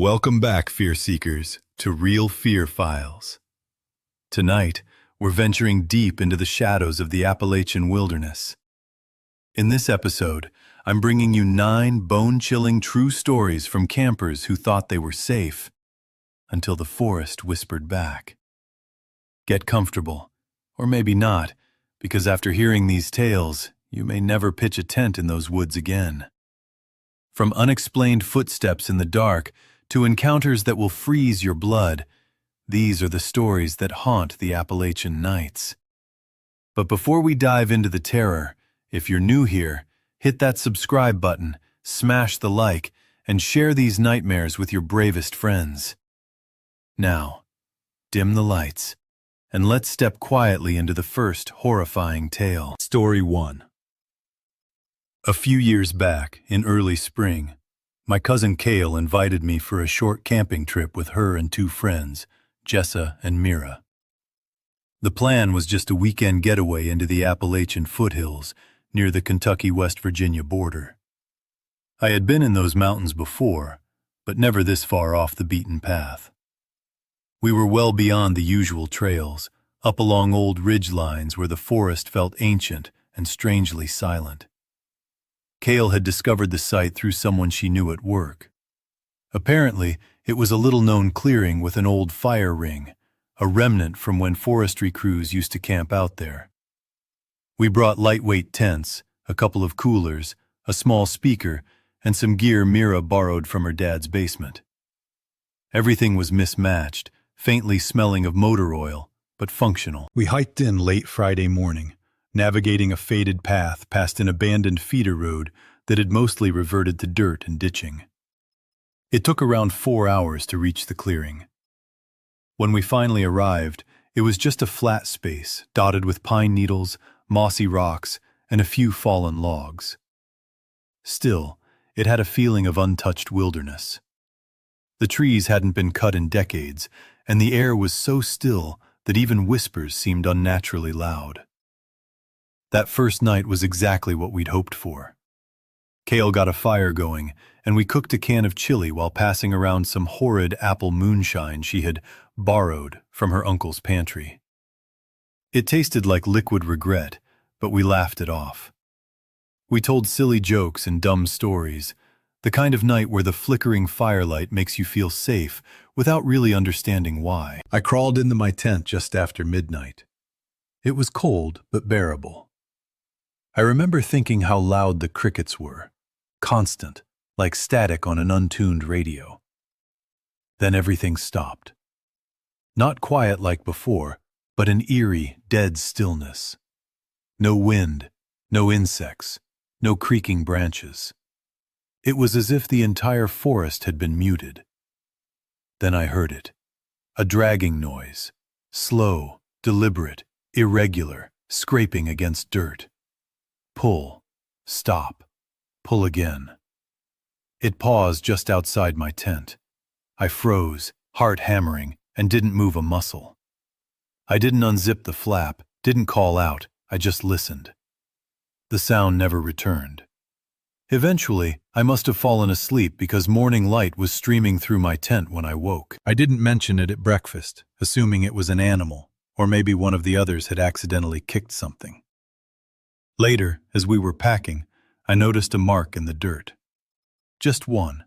Welcome back, Fear Seekers, to Real Fear Files. Tonight, we're venturing deep into the shadows of the Appalachian wilderness. In this episode, I'm bringing you 9 bone-chilling true stories from campers who thought they were safe, until the forest whispered back. Get comfortable, or maybe not, because after hearing these tales, you may never pitch a tent in those woods again. From unexplained footsteps in the dark to encounters that will freeze your blood, these are the stories that haunt the Appalachian nights. But before we dive into the terror, if you're new here, hit that subscribe button, smash the like, and share these nightmares with your bravest friends. Now, dim the lights, and let's step quietly into the first horrifying tale. Story 1. A few years back, in early spring, my cousin Kale invited me for a short camping trip with her and 2 friends, Jessa and Mira. The plan was just a weekend getaway into the Appalachian foothills near the Kentucky-West Virginia border. I had been in those mountains before, but never this far off the beaten path. We were well beyond the usual trails, up along old ridge lines where the forest felt ancient and strangely silent. Kale had discovered the site through someone she knew at work. Apparently, it was a little-known clearing with an old fire ring, a remnant from when forestry crews used to camp out there. We brought lightweight tents, a couple of coolers, a small speaker, and some gear Mira borrowed from her dad's basement. Everything was mismatched, faintly smelling of motor oil, but functional. We hiked in late Friday morning, navigating a faded path past an abandoned feeder road that had mostly reverted to dirt and ditching. It took around 4 hours to reach the clearing. When we finally arrived, it was just a flat space dotted with pine needles, mossy rocks, and a few fallen logs. Still, it had a feeling of untouched wilderness. The trees hadn't been cut in decades, and the air was so still that even whispers seemed unnaturally loud. That first night was exactly what we'd hoped for. Kale got a fire going, and we cooked a can of chili while passing around some horrid apple moonshine she had borrowed from her uncle's pantry. It tasted like liquid regret, but we laughed it off. We told silly jokes and dumb stories, the kind of night where the flickering firelight makes you feel safe without really understanding why. I crawled into my tent just after midnight. It was cold, but bearable. I remember thinking how loud the crickets were, constant, like static on an untuned radio. Then everything stopped. Not quiet like before, but an eerie, dead stillness. No wind, no insects, no creaking branches. It was as if the entire forest had been muted. Then I heard it. A dragging noise, slow, deliberate, irregular, scraping against dirt. Pull, stop, pull again. It paused just outside my tent. I froze, heart hammering, and didn't move a muscle. I didn't unzip the flap, didn't call out, I just listened. The sound never returned. Eventually, I must have fallen asleep because morning light was streaming through my tent when I woke. I didn't mention it at breakfast, assuming it was an animal, or maybe one of the others had accidentally kicked something. Later, as we were packing, I noticed a mark in the dirt. Just one,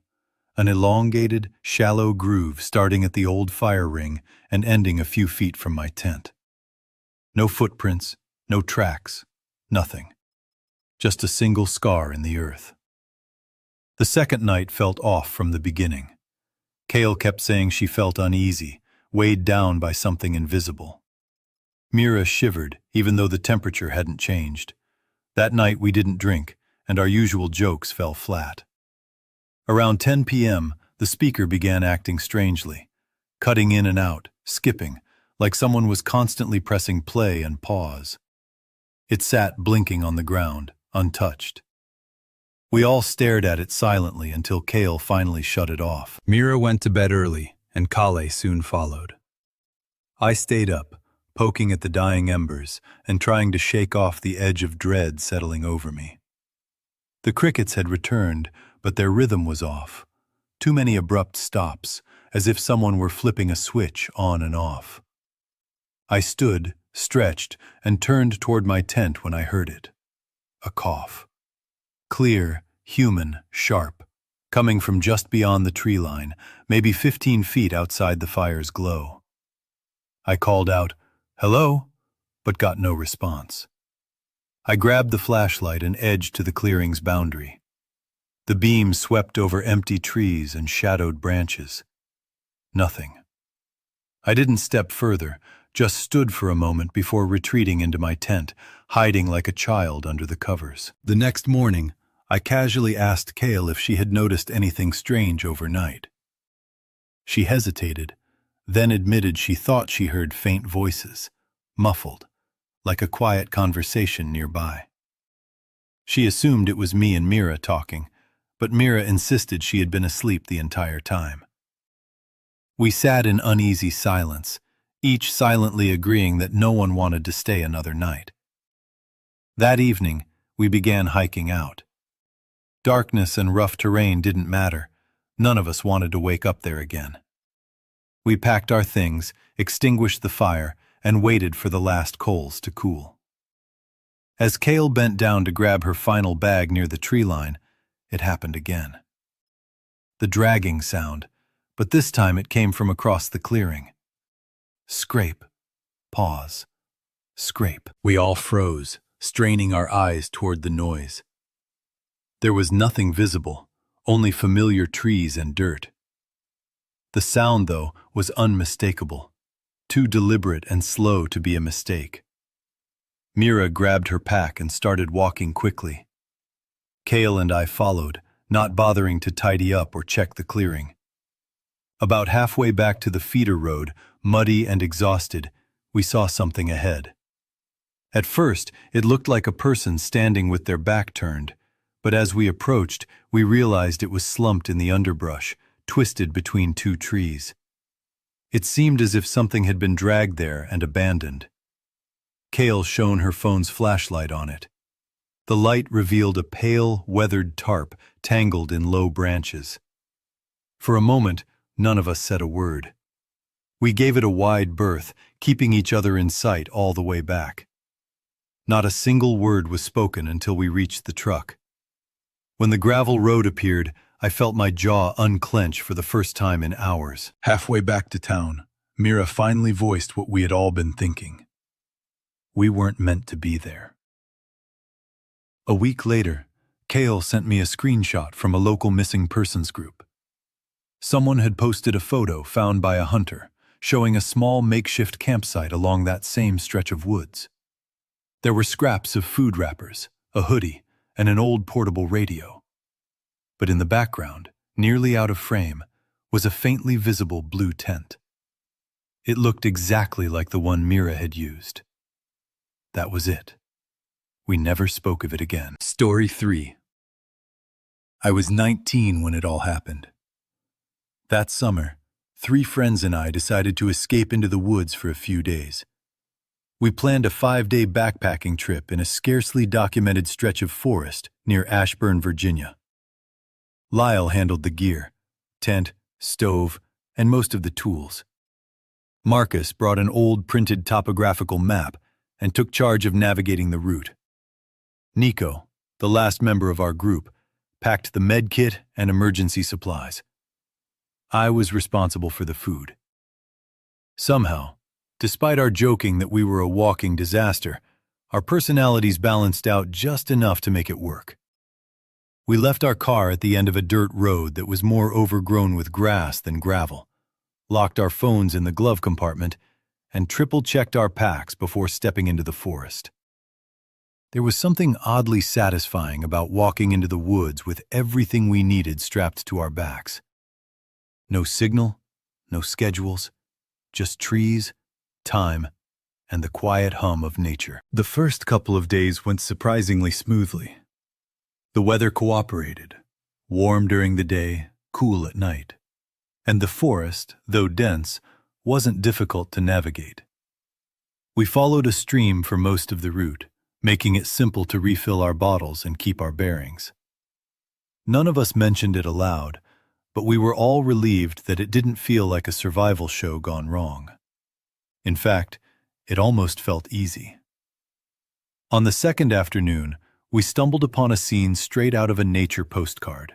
an elongated, shallow groove starting at the old fire ring and ending a few feet from my tent. No footprints, no tracks, nothing. Just a single scar in the earth. The second night felt off from the beginning. Kale kept saying she felt uneasy, weighed down by something invisible. Mira shivered, even though the temperature hadn't changed. That night we didn't drink, and our usual jokes fell flat. Around 10 p.m., the speaker began acting strangely, cutting in and out, skipping, like someone was constantly pressing play and pause. It sat blinking on the ground, untouched. We all stared at it silently until Kale finally shut it off. Mira went to bed early, and Kale soon followed. I stayed up, poking at the dying embers and trying to shake off the edge of dread settling over me. The crickets had returned, but their rhythm was off. Too many abrupt stops, as if someone were flipping a switch on and off. I stood, stretched, and turned toward my tent when I heard it. A cough. Clear, human, sharp, coming from just beyond the tree line, maybe 15 feet outside the fire's glow. I called out, "Hello?" but got no response. I grabbed the flashlight and edged to the clearing's boundary. The beam swept over empty trees and shadowed branches. Nothing. I didn't step further, just stood for a moment before retreating into my tent, hiding like a child under the covers. The next morning, I casually asked Kale if she had noticed anything strange overnight. She hesitated, then admitted she thought she heard faint voices, muffled, like a quiet conversation nearby. She assumed it was me and Mira talking, but Mira insisted she had been asleep the entire time. We sat in uneasy silence, each silently agreeing that no one wanted to stay another night. That evening, we began hiking out. Darkness and rough terrain didn't matter. None of us wanted to wake up there again. We packed our things, extinguished the fire, and waited for the last coals to cool. As Kale bent down to grab her final bag near the tree line, it happened again. The dragging sound, but this time it came from across the clearing. Scrape. Pause. Scrape. We all froze, straining our eyes toward the noise. There was nothing visible, only familiar trees and dirt. The sound, though, was unmistakable, too deliberate and slow to be a mistake. Mira grabbed her pack and started walking quickly. Kale and I followed, not bothering to tidy up or check the clearing. About halfway back to the feeder road, muddy and exhausted, we saw something ahead. At first, it looked like a person standing with their back turned, but as we approached, we realized it was slumped in the underbrush, twisted between two trees. It seemed as if something had been dragged there and abandoned. Kale shone her phone's flashlight on it. The light revealed a pale, weathered tarp tangled in low branches. For a moment, none of us said a word. We gave it a wide berth, keeping each other in sight all the way back. Not a single word was spoken until we reached the truck. When the gravel road appeared, I felt my jaw unclench for the first time in hours. Halfway back to town, Mira finally voiced what we had all been thinking. We weren't meant to be there. A week later, Kale sent me a screenshot from a local missing persons group. Someone had posted a photo found by a hunter, showing a small makeshift campsite along that same stretch of woods. There were scraps of food wrappers, a hoodie, and an old portable radio. But in the background, nearly out of frame, was a faintly visible blue tent. It looked exactly like the one Mira had used. That was it. We never spoke of it again. Story 3. I was 19 when it all happened. That summer, 3 friends and I decided to escape into the woods for a few days. We planned a 5-day backpacking trip in a scarcely documented stretch of forest near Ashburn, Virginia. Lyle handled the gear, tent, stove, and most of the tools. Marcus brought an old printed topographical map and took charge of navigating the route. Nico, the last member of our group, packed the med kit and emergency supplies. I was responsible for the food. Somehow, despite our joking that we were a walking disaster, our personalities balanced out just enough to make it work. We left our car at the end of a dirt road that was more overgrown with grass than gravel, locked our phones in the glove compartment, and triple-checked our packs before stepping into the forest. There was something oddly satisfying about walking into the woods with everything we needed strapped to our backs. No signal, no schedules, just trees, time, and the quiet hum of nature. The first couple of days went surprisingly smoothly. The weather cooperated, warm during the day, cool at night. And the forest, though dense, wasn't difficult to navigate. We followed a stream for most of the route, making it simple to refill our bottles and keep our bearings. None of us mentioned it aloud, but we were all relieved that it didn't feel like a survival show gone wrong. In fact, it almost felt easy. On the second afternoon, we stumbled upon a scene straight out of a nature postcard.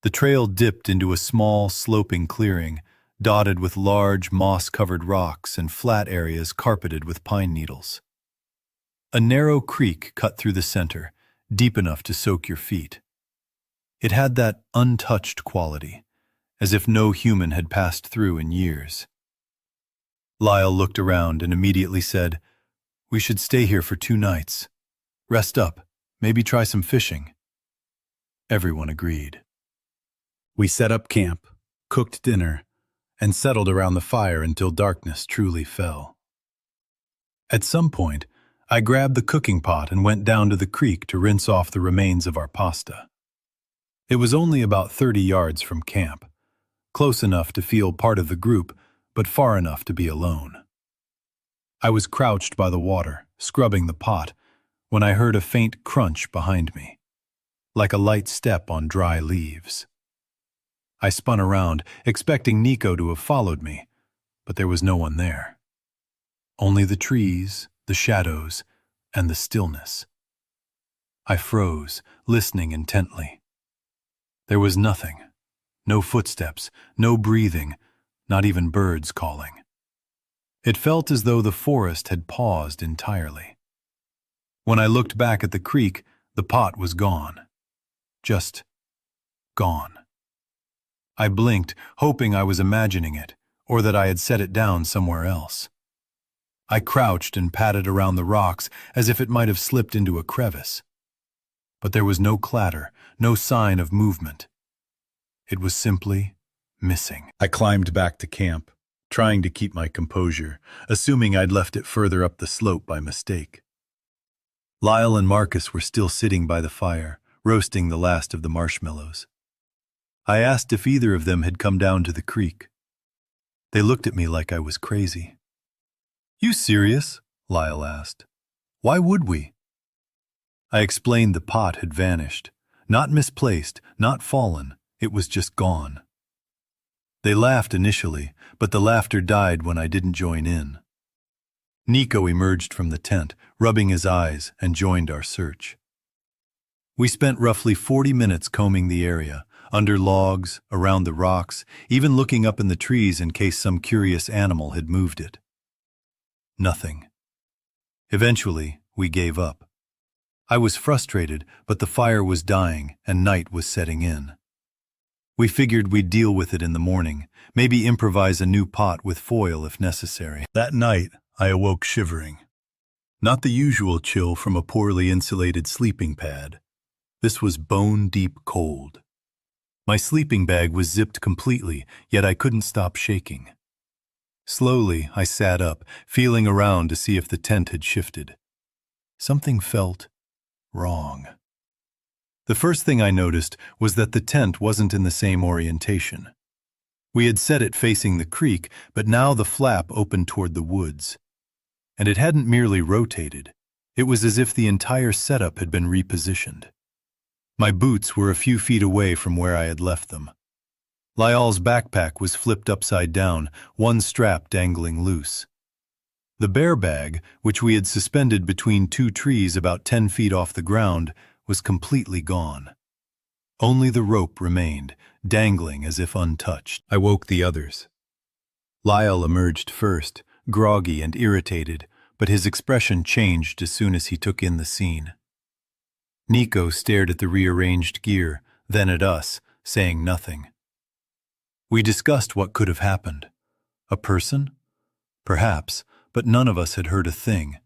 The trail dipped into a small, sloping clearing, dotted with large, moss-covered rocks and flat areas carpeted with pine needles. A narrow creek cut through the center, deep enough to soak your feet. It had that untouched quality, as if no human had passed through in years. Lyle looked around and immediately said, "We should stay here for 2 nights. Rest up, maybe try some fishing." Everyone agreed. We set up camp, cooked dinner, and settled around the fire until darkness truly fell. At some point, I grabbed the cooking pot and went down to the creek to rinse off the remains of our pasta. It was only about 30 yards from camp, close enough to feel part of the group, but far enough to be alone. I was crouched by the water, scrubbing the pot, when I heard a faint crunch behind me, like a light step on dry leaves. I spun around, expecting Nico to have followed me, but there was no one there. Only the trees, the shadows, and the stillness. I froze, listening intently. There was nothing. No footsteps, no breathing, not even birds calling. It felt as though the forest had paused entirely. When I looked back at the creek, the pot was gone. Just gone. I blinked, hoping I was imagining it, or that I had set it down somewhere else. I crouched and patted around the rocks as if it might have slipped into a crevice. But there was no clatter, no sign of movement. It was simply missing. I climbed back to camp, trying to keep my composure, assuming I'd left it further up the slope by mistake. Lyle and Marcus were still sitting by the fire, roasting the last of the marshmallows. I asked if either of them had come down to the creek. They looked at me like I was crazy. "You serious?" Lyle asked. "Why would we?" I explained the pot had vanished. Not misplaced, not fallen, it was just gone. They laughed initially, but the laughter died when I didn't join in. Nico emerged from the tent, rubbing his eyes, and joined our search. We spent roughly 40 minutes combing the area, under logs, around the rocks, even looking up in the trees in case some curious animal had moved it. Nothing. Eventually, we gave up. I was frustrated, but the fire was dying and night was setting in. We figured we'd deal with it in the morning, maybe improvise a new pot with foil if necessary. That night, I awoke shivering. Not the usual chill from a poorly insulated sleeping pad. This was bone-deep cold. My sleeping bag was zipped completely, yet I couldn't stop shaking. Slowly, I sat up, feeling around to see if the tent had shifted. Something felt wrong. The first thing I noticed was that the tent wasn't in the same orientation. We had set it facing the creek, but now the flap opened toward the woods. And it hadn't merely rotated. It was as if the entire setup had been repositioned. My boots were a few feet away from where I had left them. Lyall's backpack was flipped upside down, one strap dangling loose. The bear bag, which we had suspended between 2 trees about 10 feet off the ground, was completely gone. Only the rope remained, dangling as if untouched. I woke the others. Lyle emerged first, groggy and irritated, but his expression changed as soon as he took in the scene. Nico stared at the rearranged gear, then at us, saying nothing. We discussed what could have happened. A person? Perhaps, but none of us had heard a thing.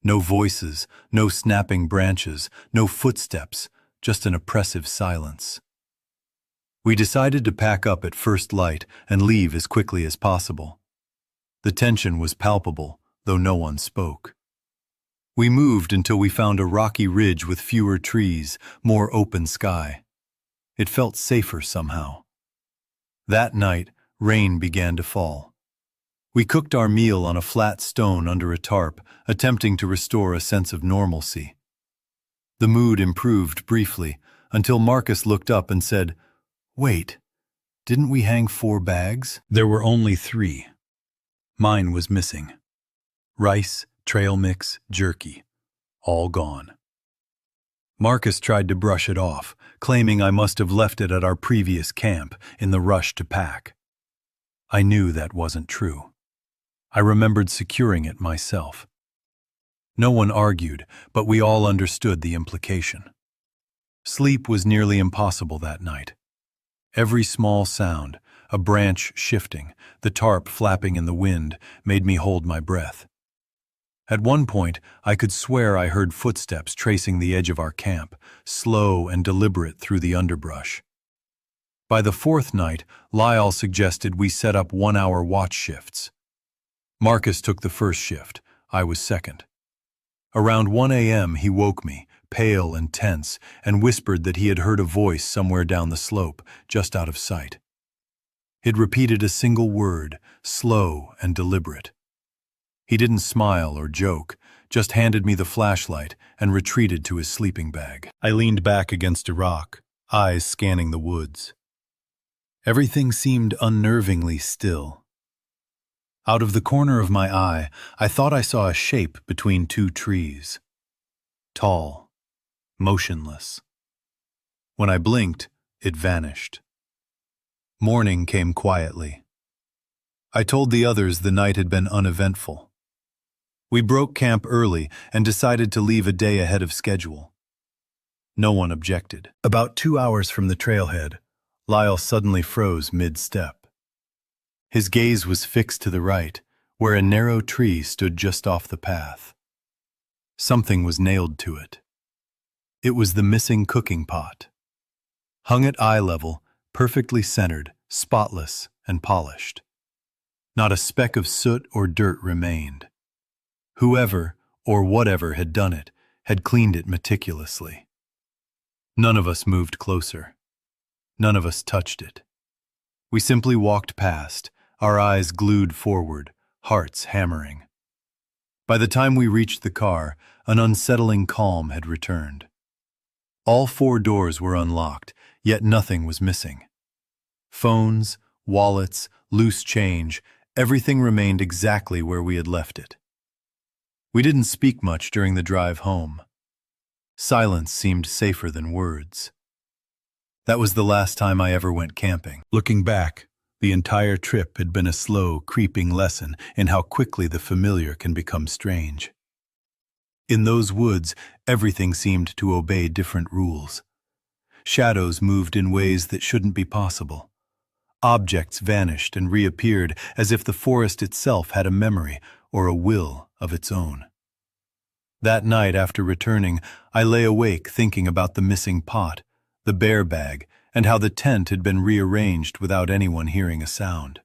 No voices, no snapping branches, no footsteps, just an oppressive silence. We decided to pack up at first light and leave as quickly as possible. The tension was palpable, though no one spoke. We moved until we found a rocky ridge with fewer trees, more open sky. It felt safer somehow. That night, rain began to fall. We cooked our meal on a flat stone under a tarp, attempting to restore a sense of normalcy. The mood improved briefly, until Marcus looked up and said, "Wait, Didn't we hang 4 bags? There were only 3. Mine was missing. Rice, trail mix, jerky. All gone. Marcus tried to brush it off, claiming I must have left it at our previous camp in the rush to pack. I knew that wasn't true. I remembered securing it myself. No one argued, but we all understood the implication. Sleep was nearly impossible that night. Every small sound, a branch shifting, the tarp flapping in the wind, made me hold my breath. At one point, I could swear I heard footsteps tracing the edge of our camp, slow and deliberate through the underbrush. By the 4th night, Lyle suggested we set up 1-hour watch shifts. Marcus took the first shift. I was second. Around 1 a.m. he woke me, pale and tense, and whispered that he had heard a voice somewhere down the slope, just out of sight. It repeated a single word, slow and deliberate. He didn't smile or joke, just handed me the flashlight and retreated to his sleeping bag. I leaned back against a rock, eyes scanning the woods. Everything seemed unnervingly still. Out of the corner of my eye, I thought I saw a shape between 2 trees. Tall, motionless. When I blinked, it vanished. Morning came quietly. I told the others the night had been uneventful. We broke camp early and decided to leave a day ahead of schedule. No one objected. About 2 hours from the trailhead, Lyle suddenly froze mid-step. His gaze was fixed to the right, where a narrow tree stood just off the path. Something was nailed to it. It was the missing cooking pot. Hung at eye level, perfectly centered, spotless, and polished. Not a speck of soot or dirt remained. Whoever, or whatever had done it, had cleaned it meticulously. None of us moved closer. None of us touched it. We simply walked past, our eyes glued forward, hearts hammering. By the time we reached the car, an unsettling calm had returned. All 4 doors were unlocked, yet nothing was missing. Phones, wallets, loose change, everything remained exactly where we had left it. We didn't speak much during the drive home. Silence seemed safer than words. That was the last time I ever went camping. Looking back, the entire trip had been a slow, creeping lesson in how quickly the familiar can become strange. In those woods, everything seemed to obey different rules. Shadows moved in ways that shouldn't be possible. Objects vanished and reappeared as if the forest itself had a memory or a will of its own. That night after returning, I lay awake thinking about the missing pot, the bear bag, and how the tent had been rearranged without anyone hearing a sound.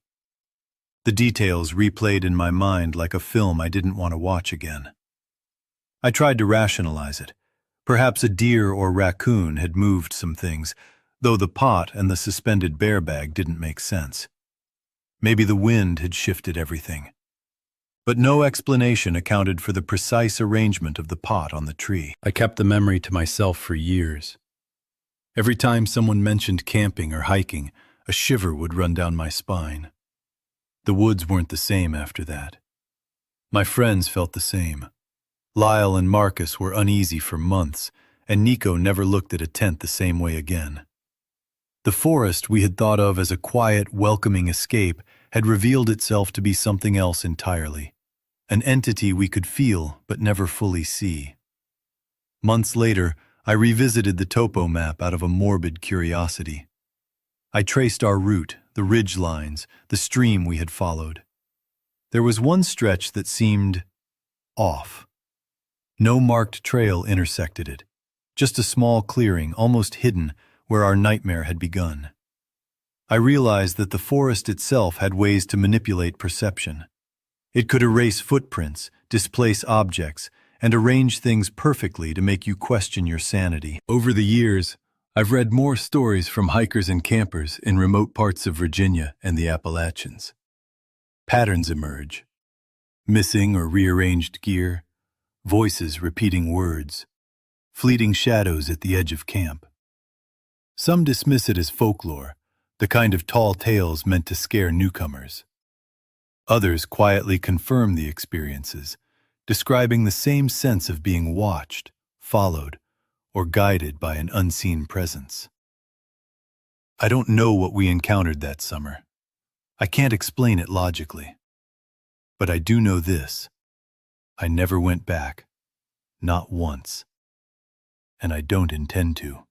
The details replayed in my mind like a film I didn't want to watch again. I tried to rationalize it. Perhaps a deer or raccoon had moved some things, though the pot and the suspended bear bag didn't make sense. Maybe the wind had shifted everything. But no explanation accounted for the precise arrangement of the pot on the tree. I kept the memory to myself for years. Every time someone mentioned camping or hiking, a shiver would run down my spine. The woods weren't the same after that. My friends felt the same. Lyle and Marcus were uneasy for months, and Nico never looked at a tent the same way again. The forest we had thought of as a quiet, welcoming escape had revealed itself to be something else entirely, an entity we could feel but never fully see. Months later, I revisited the topo map out of a morbid curiosity. I traced our route, the ridge lines, the stream we had followed. There was one stretch that seemed off. No marked trail intersected it, just a small clearing, almost hidden, where our nightmare had begun. I realized that the forest itself had ways to manipulate perception. It could erase footprints, displace objects, and arrange things perfectly to make you question your sanity. Over the years, I've read more stories from hikers and campers in remote parts of Virginia and the Appalachians. Patterns emerge. Missing or rearranged gear, voices repeating words, fleeting shadows at the edge of camp. Some dismiss it as folklore, the kind of tall tales meant to scare newcomers. Others quietly confirm the experiences, describing the same sense of being watched, followed, or guided by an unseen presence. I don't know what we encountered that summer. I can't explain it logically. But I do know this. I never went back. Not once. And I don't intend to.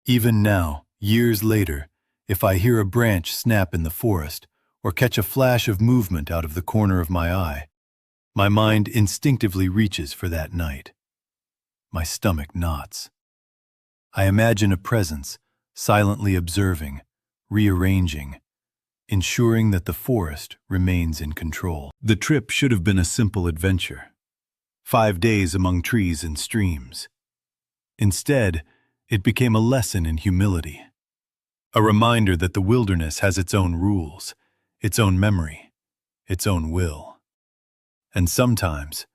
Even now, years later, if I hear a branch snap in the forest or catch a flash of movement out of the corner of my eye, my mind instinctively reaches for that night. My stomach knots. I imagine a presence, silently observing, rearranging, ensuring that the forest remains in control. The trip should have been a simple adventure. 5 days among trees and streams. Instead, it became a lesson in humility. A reminder that the wilderness has its own rules, its own memory, its own will. And sometimes,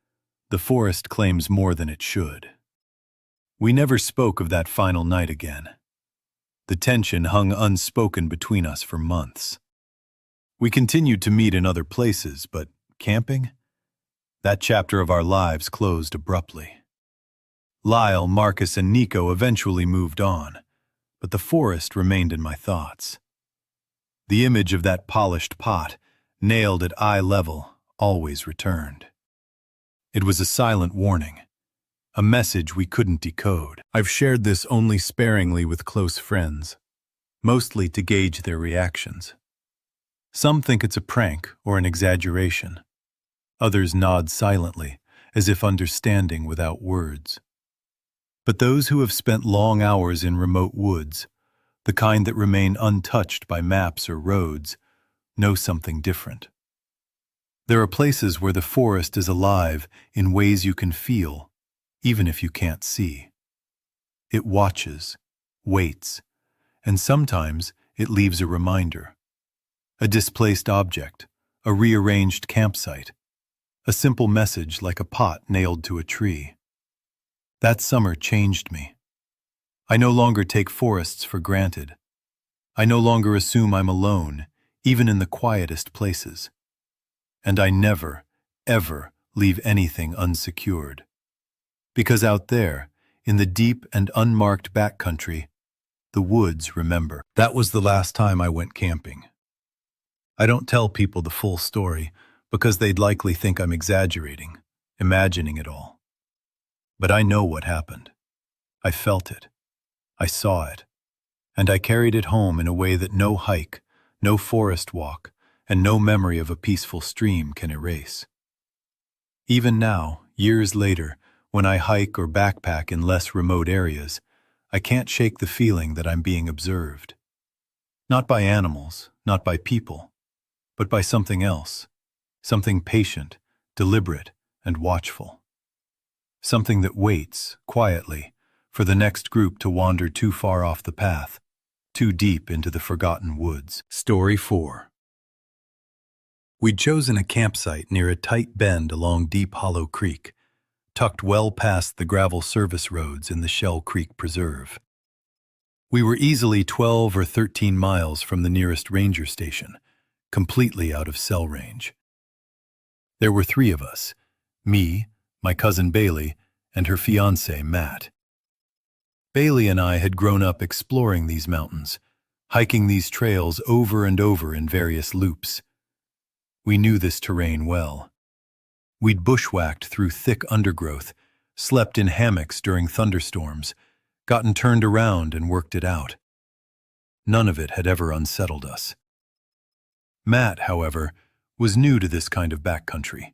the forest claims more than it should. We never spoke of that final night again. The tension hung unspoken between us for months. We continued to meet in other places, but camping? That chapter of our lives closed abruptly. Lyle, Marcus, and Nico eventually moved on, but the forest remained in my thoughts. The image of that polished pot, nailed at eye level, always returned. It was a silent warning, a message we couldn't decode. I've shared this only sparingly with close friends, mostly to gauge their reactions. Some think it's a prank or an exaggeration. Others nod silently, as if understanding without words. But those who have spent long hours in remote woods, the kind that remain untouched by maps or roads, know something different. There are places where the forest is alive in ways you can feel, even if you can't see. It watches, waits, and sometimes it leaves a reminder. A displaced object, a rearranged campsite, a simple message like a pot nailed to a tree. That summer changed me. I no longer take forests for granted. I no longer assume I'm alone, even in the quietest places. And I never, ever leave anything unsecured. Because out there, in the deep and unmarked backcountry, the woods remember. That was the last time I went camping. I don't tell people the full story because they'd likely think I'm exaggerating, imagining it all. But I know what happened. I felt it. I saw it. And I carried it home in a way that no hike, no forest walk, and no memory of a peaceful stream can erase. Even now, years later, when I hike or backpack in less remote areas, I can't shake the feeling that I'm being observed. Not by animals, not by people, but by something else, something patient, deliberate, and watchful. Something that waits, quietly, for the next group to wander too far off the path, too deep into the forgotten woods. Story 4. We'd chosen a campsite near a tight bend along Deep Hollow Creek, tucked well past the gravel service roads in the Shell Creek Preserve. We were easily 12 or 13 miles from the nearest ranger station, completely out of cell range. There were 3 of us, me, my cousin Bailey, and her fiancé, Matt. Bailey and I had grown up exploring these mountains, hiking these trails over and over in various loops. We knew this terrain well. We'd bushwhacked through thick undergrowth, slept in hammocks during thunderstorms, gotten turned around and worked it out. None of it had ever unsettled us. Matt, however, was new to this kind of backcountry.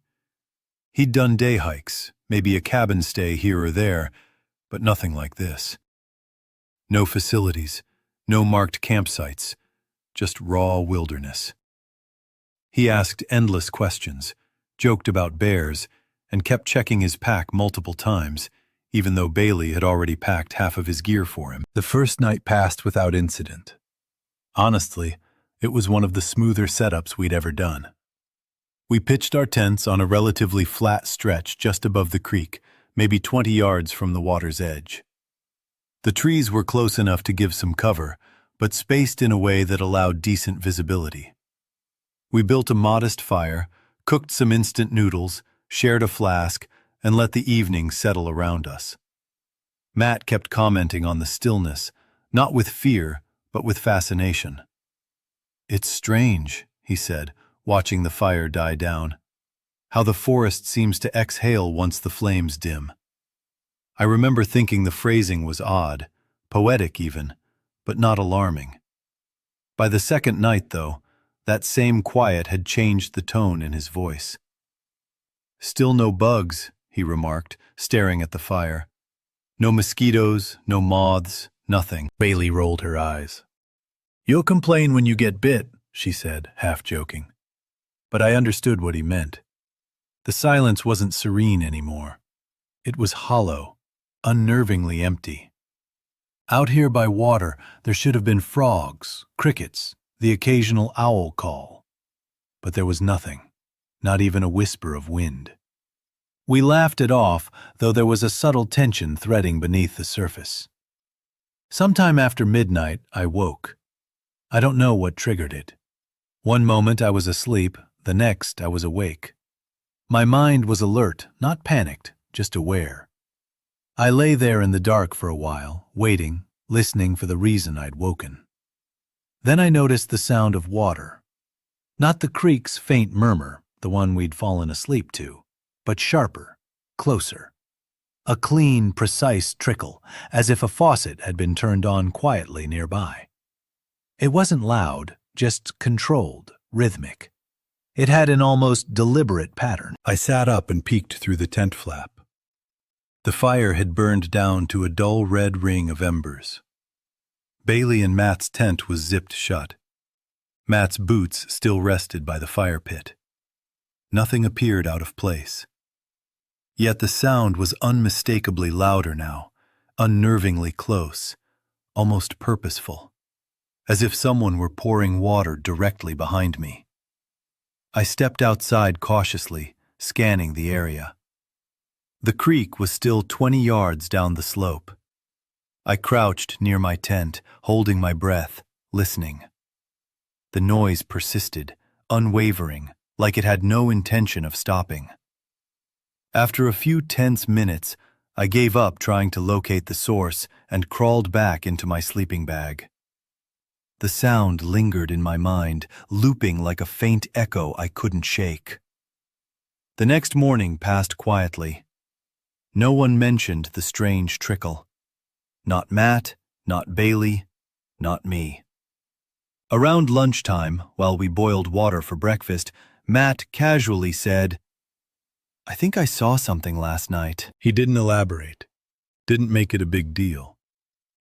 He'd done day hikes, maybe a cabin stay here or there, but nothing like this. No facilities, no marked campsites, just raw wilderness. He asked endless questions, joked about bears, and kept checking his pack multiple times, even though Bailey had already packed half of his gear for him. The first night passed without incident. Honestly, it was one of the smoother setups we'd ever done. We pitched our tents on a relatively flat stretch just above the creek, maybe 20 yards from the water's edge. The trees were close enough to give some cover, but spaced in a way that allowed decent visibility. We built a modest fire, cooked some instant noodles, shared a flask, and let the evening settle around us. Matt kept commenting on the stillness, not with fear, but with fascination. "It's strange," he said, watching the fire die down, "how the forest seems to exhale once the flames dim." I remember thinking the phrasing was odd, poetic even, but not alarming. By the second night, though, that same quiet had changed the tone in his voice. "Still no bugs," he remarked, staring at the fire. "No mosquitoes, no moths, nothing." Bailey rolled her eyes. "You'll complain when you get bit," she said, half joking. But I understood what he meant. The silence wasn't serene anymore. It was hollow, unnervingly empty. Out here by water, there should have been frogs, crickets, the occasional owl call. But there was nothing, not even a whisper of wind. We laughed it off, though there was a subtle tension threading beneath the surface. Sometime after midnight, I woke. I don't know what triggered it. One moment I was asleep, the next I was awake. My mind was alert, not panicked, just aware. I lay there in the dark for a while, waiting, listening for the reason I'd woken. Then I noticed the sound of water. Not the creek's faint murmur, the one we'd fallen asleep to, but sharper, closer. A clean, precise trickle, as if a faucet had been turned on quietly nearby. It wasn't loud, just controlled, rhythmic. It had an almost deliberate pattern. I sat up and peeked through the tent flap. The fire had burned down to a dull red ring of embers. Bailey and Matt's tent was zipped shut. Matt's boots still rested by the fire pit. Nothing appeared out of place. Yet the sound was unmistakably louder now, unnervingly close, almost purposeful, as if someone were pouring water directly behind me. I stepped outside cautiously, scanning the area. The creek was still 20 yards down the slope. I crouched near my tent, holding my breath, listening. The noise persisted, unwavering, like it had no intention of stopping. After a few tense minutes, I gave up trying to locate the source and crawled back into my sleeping bag. The sound lingered in my mind, looping like a faint echo I couldn't shake. The next morning passed quietly. No one mentioned the strange trickle. Not Matt, not Bailey, not me. Around lunchtime, while we boiled water for breakfast, Matt casually said, "I think I saw something last night." He didn't elaborate, didn't make it a big deal,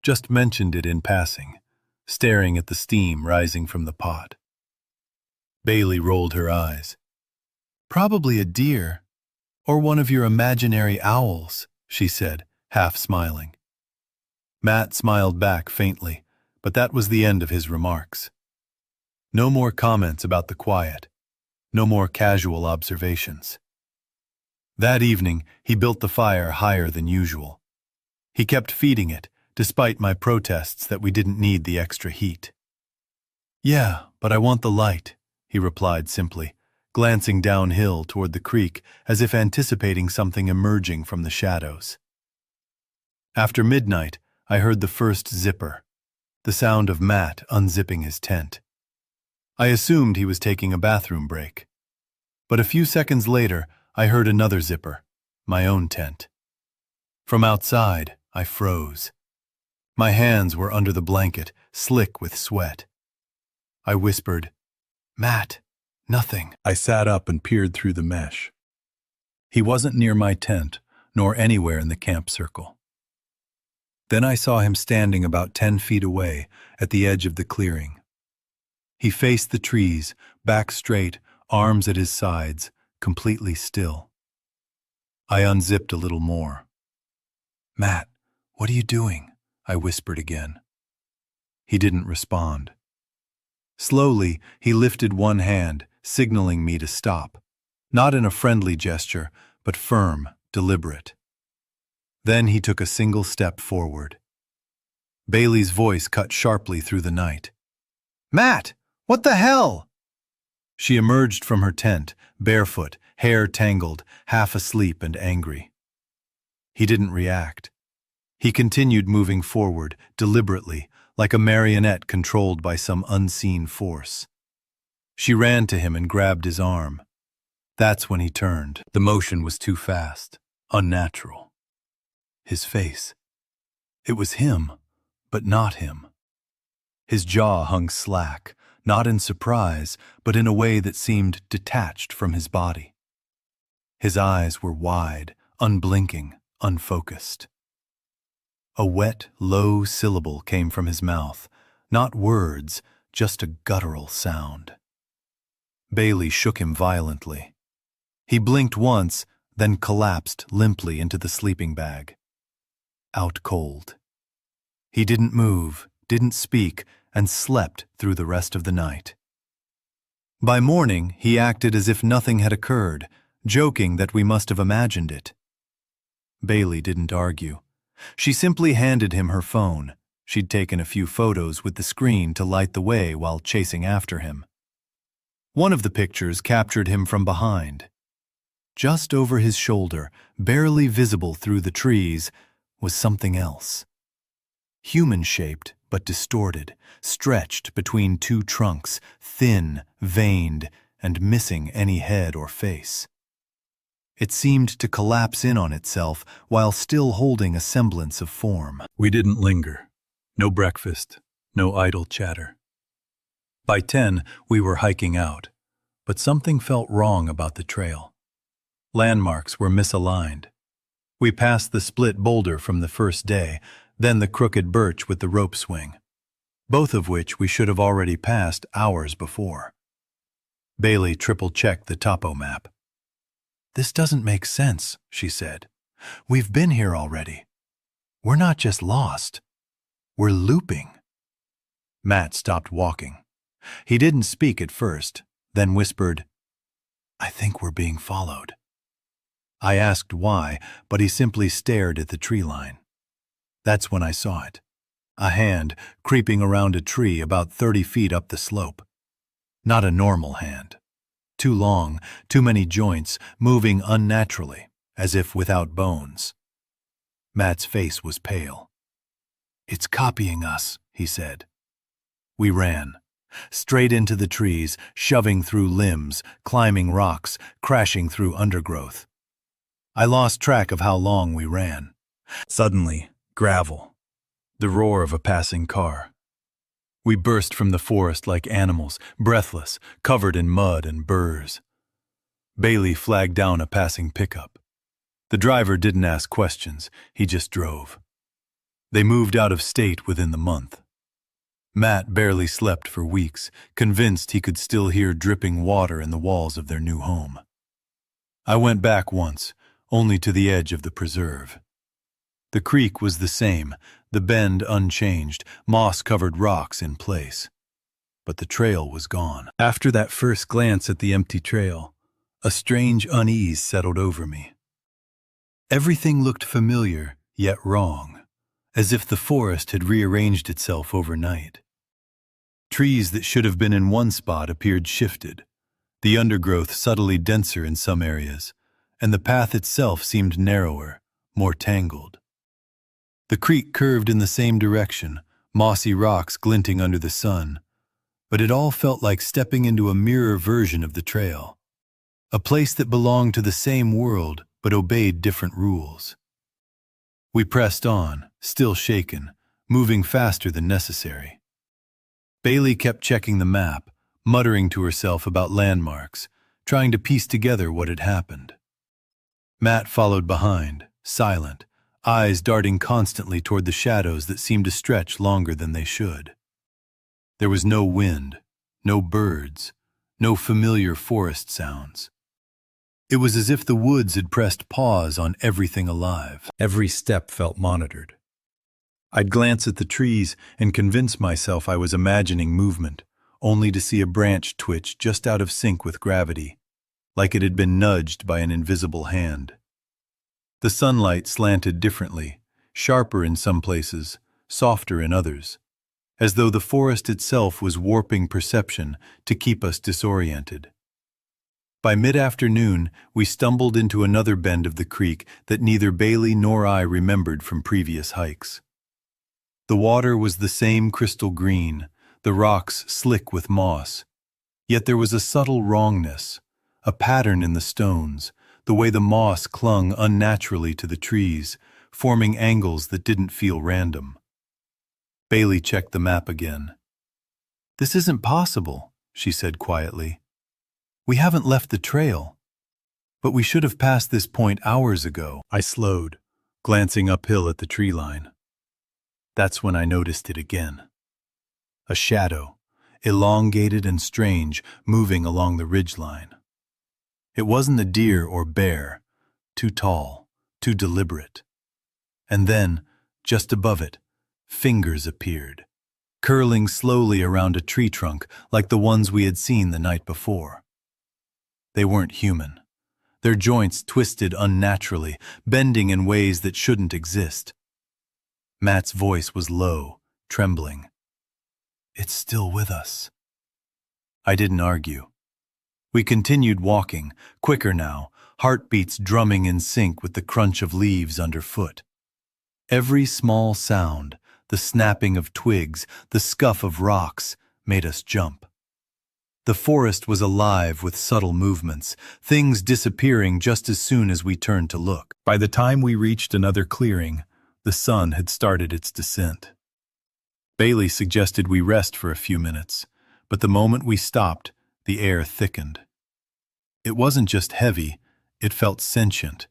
just mentioned it in passing, staring at the steam rising from the pot. Bailey rolled her eyes. "Probably a deer, or one of your imaginary owls," she said, half smiling. Matt smiled back faintly, but that was the end of his remarks. No more comments about the quiet, no more casual observations. That evening, he built the fire higher than usual. He kept feeding it, despite my protests that we didn't need the extra heat. "Yeah, but I want the light," he replied simply, glancing downhill toward the creek as if anticipating something emerging from the shadows. After midnight, I heard the first zipper, the sound of Matt unzipping his tent. I assumed he was taking a bathroom break. But a few seconds later, I heard another zipper, my own tent. From outside, I froze. My hands were under the blanket, slick with sweat. I whispered, "Matt, nothing." I sat up and peered through the mesh. He wasn't near my tent, nor anywhere in the camp circle. Then I saw him standing about 10 feet away at the edge of the clearing. He faced the trees, back straight, arms at his sides, completely still. I unzipped a little more. "Matt, what are you doing?" I whispered again. He didn't respond. Slowly, he lifted one hand, signaling me to stop, not in a friendly gesture, but firm, deliberate. Then he took a single step forward. Bailey's voice cut sharply through the night. "Matt, what the hell?" She emerged from her tent, barefoot, hair tangled, half asleep and angry. He didn't react. He continued moving forward, deliberately, like a marionette controlled by some unseen force. She ran to him and grabbed his arm. That's when he turned. The motion was too fast, unnatural. His face. It was him, but not him. His jaw hung slack, not in surprise, but in a way that seemed detached from his body. His eyes were wide, unblinking, unfocused. A wet, low syllable came from his mouth, not words, just a guttural sound. Bailey shook him violently. He blinked once, then collapsed limply into the sleeping bag. Out cold. He didn't move, didn't speak, and slept through the rest of the night. By morning, he acted as if nothing had occurred, joking that we must have imagined it. Bailey didn't argue. She simply handed him her phone. She'd taken a few photos with the screen to light the way while chasing after him. One of the pictures captured him from behind. Just over his shoulder, barely visible through the trees, was something else. Human-shaped but distorted, stretched between two trunks, thin, veined, and missing any head or face. It seemed to collapse in on itself while still holding a semblance of form. We didn't linger. No breakfast, no idle chatter. By 10, we were hiking out, but something felt wrong about the trail. Landmarks were misaligned. We passed the split boulder from the first day, then the crooked birch with the rope swing, both of which we should have already passed hours before. Bailey triple-checked the topo map. "This doesn't make sense," she said. "We've been here already. We're not just lost. We're looping." Matt stopped walking. He didn't speak at first, then whispered, "I think we're being followed." I asked why, but he simply stared at the tree line. That's when I saw it. A hand creeping around a tree about 30 feet up the slope. Not a normal hand. Too long, too many joints, moving unnaturally, as if without bones. Matt's face was pale. "It's copying us," he said. We ran. Straight into the trees, shoving through limbs, climbing rocks, crashing through undergrowth. I lost track of how long we ran. Suddenly, gravel. The roar of a passing car. We burst from the forest like animals, breathless, covered in mud and burrs. Bailey flagged down a passing pickup. The driver didn't ask questions, he just drove. They moved out of state within the month. Matt barely slept for weeks, convinced he could still hear dripping water in the walls of their new home. I went back once, only to the edge of the preserve. The creek was the same, the bend unchanged, moss-covered rocks in place. But the trail was gone. After that first glance at the empty trail, a strange unease settled over me. Everything looked familiar, yet wrong, as if the forest had rearranged itself overnight. Trees that should have been in one spot appeared shifted, the undergrowth subtly denser in some areas, and the path itself seemed narrower, more tangled. The creek curved in the same direction, mossy rocks glinting under the sun, but it all felt like stepping into a mirror version of the trail, a place that belonged to the same world but obeyed different rules. We pressed on, still shaken, moving faster than necessary. Bailey kept checking the map, muttering to herself about landmarks, trying to piece together what had happened. Matt followed behind, silent, eyes darting constantly toward the shadows that seemed to stretch longer than they should. There was no wind, no birds, no familiar forest sounds. It was as if the woods had pressed pause on everything alive. Every step felt monitored. I'd glance at the trees and convince myself I was imagining movement, only to see a branch twitch just out of sync with gravity, like it had been nudged by an invisible hand. The sunlight slanted differently, sharper in some places, softer in others, as though the forest itself was warping perception to keep us disoriented. By mid-afternoon, we stumbled into another bend of the creek that neither Bailey nor I remembered from previous hikes. The water was the same crystal green, the rocks slick with moss, yet there was a subtle wrongness, a pattern in the stones, the way the moss clung unnaturally to the trees, forming angles that didn't feel random. Bailey checked the map again. "This isn't possible," she said quietly. "We haven't left the trail. But we should have passed this point hours ago." I slowed, glancing uphill at the tree line. That's when I noticed it again. A shadow, elongated and strange, moving along the ridgeline. It wasn't a deer or bear, too tall, too deliberate. And then, just above it, fingers appeared, curling slowly around a tree trunk like the ones we had seen the night before. They weren't human. Their joints twisted unnaturally, bending in ways that shouldn't exist. Matt's voice was low, trembling. "It's still with us." I didn't argue. We continued walking, quicker now, heartbeats drumming in sync with the crunch of leaves underfoot. Every small sound, the snapping of twigs, the scuff of rocks, made us jump. The forest was alive with subtle movements, things disappearing just as soon as we turned to look. By the time we reached another clearing, the sun had started its descent. Bailey suggested we rest for a few minutes, but the moment we stopped, the air thickened. It wasn't just heavy, it felt sentient,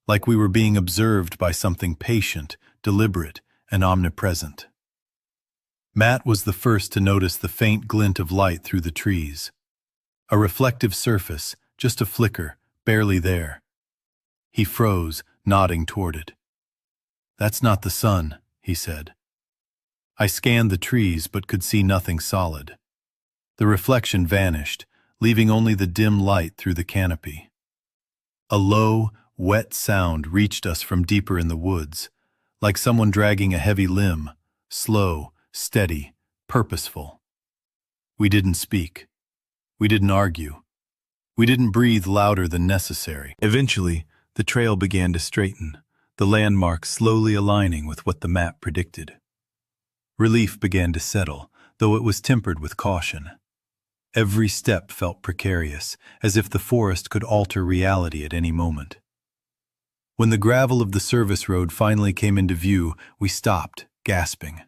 like we were being observed by something patient, deliberate, and omnipresent. Matt was the first to notice the faint glint of light through the trees. A reflective surface, just a flicker, barely there. He froze, nodding toward it. "That's not the sun," he said. I scanned the trees but could see nothing solid. The reflection vanished, leaving only the dim light through the canopy. A low, wet sound reached us from deeper in the woods, like someone dragging a heavy limb, slow, steady, purposeful. We didn't speak. We didn't argue. We didn't breathe louder than necessary. Eventually, the trail began to straighten, the landmarks slowly aligning with what the map predicted. Relief began to settle, though it was tempered with caution. Every step felt precarious, as if the forest could alter reality at any moment. When the gravel of the service road finally came into view, we stopped, gasping.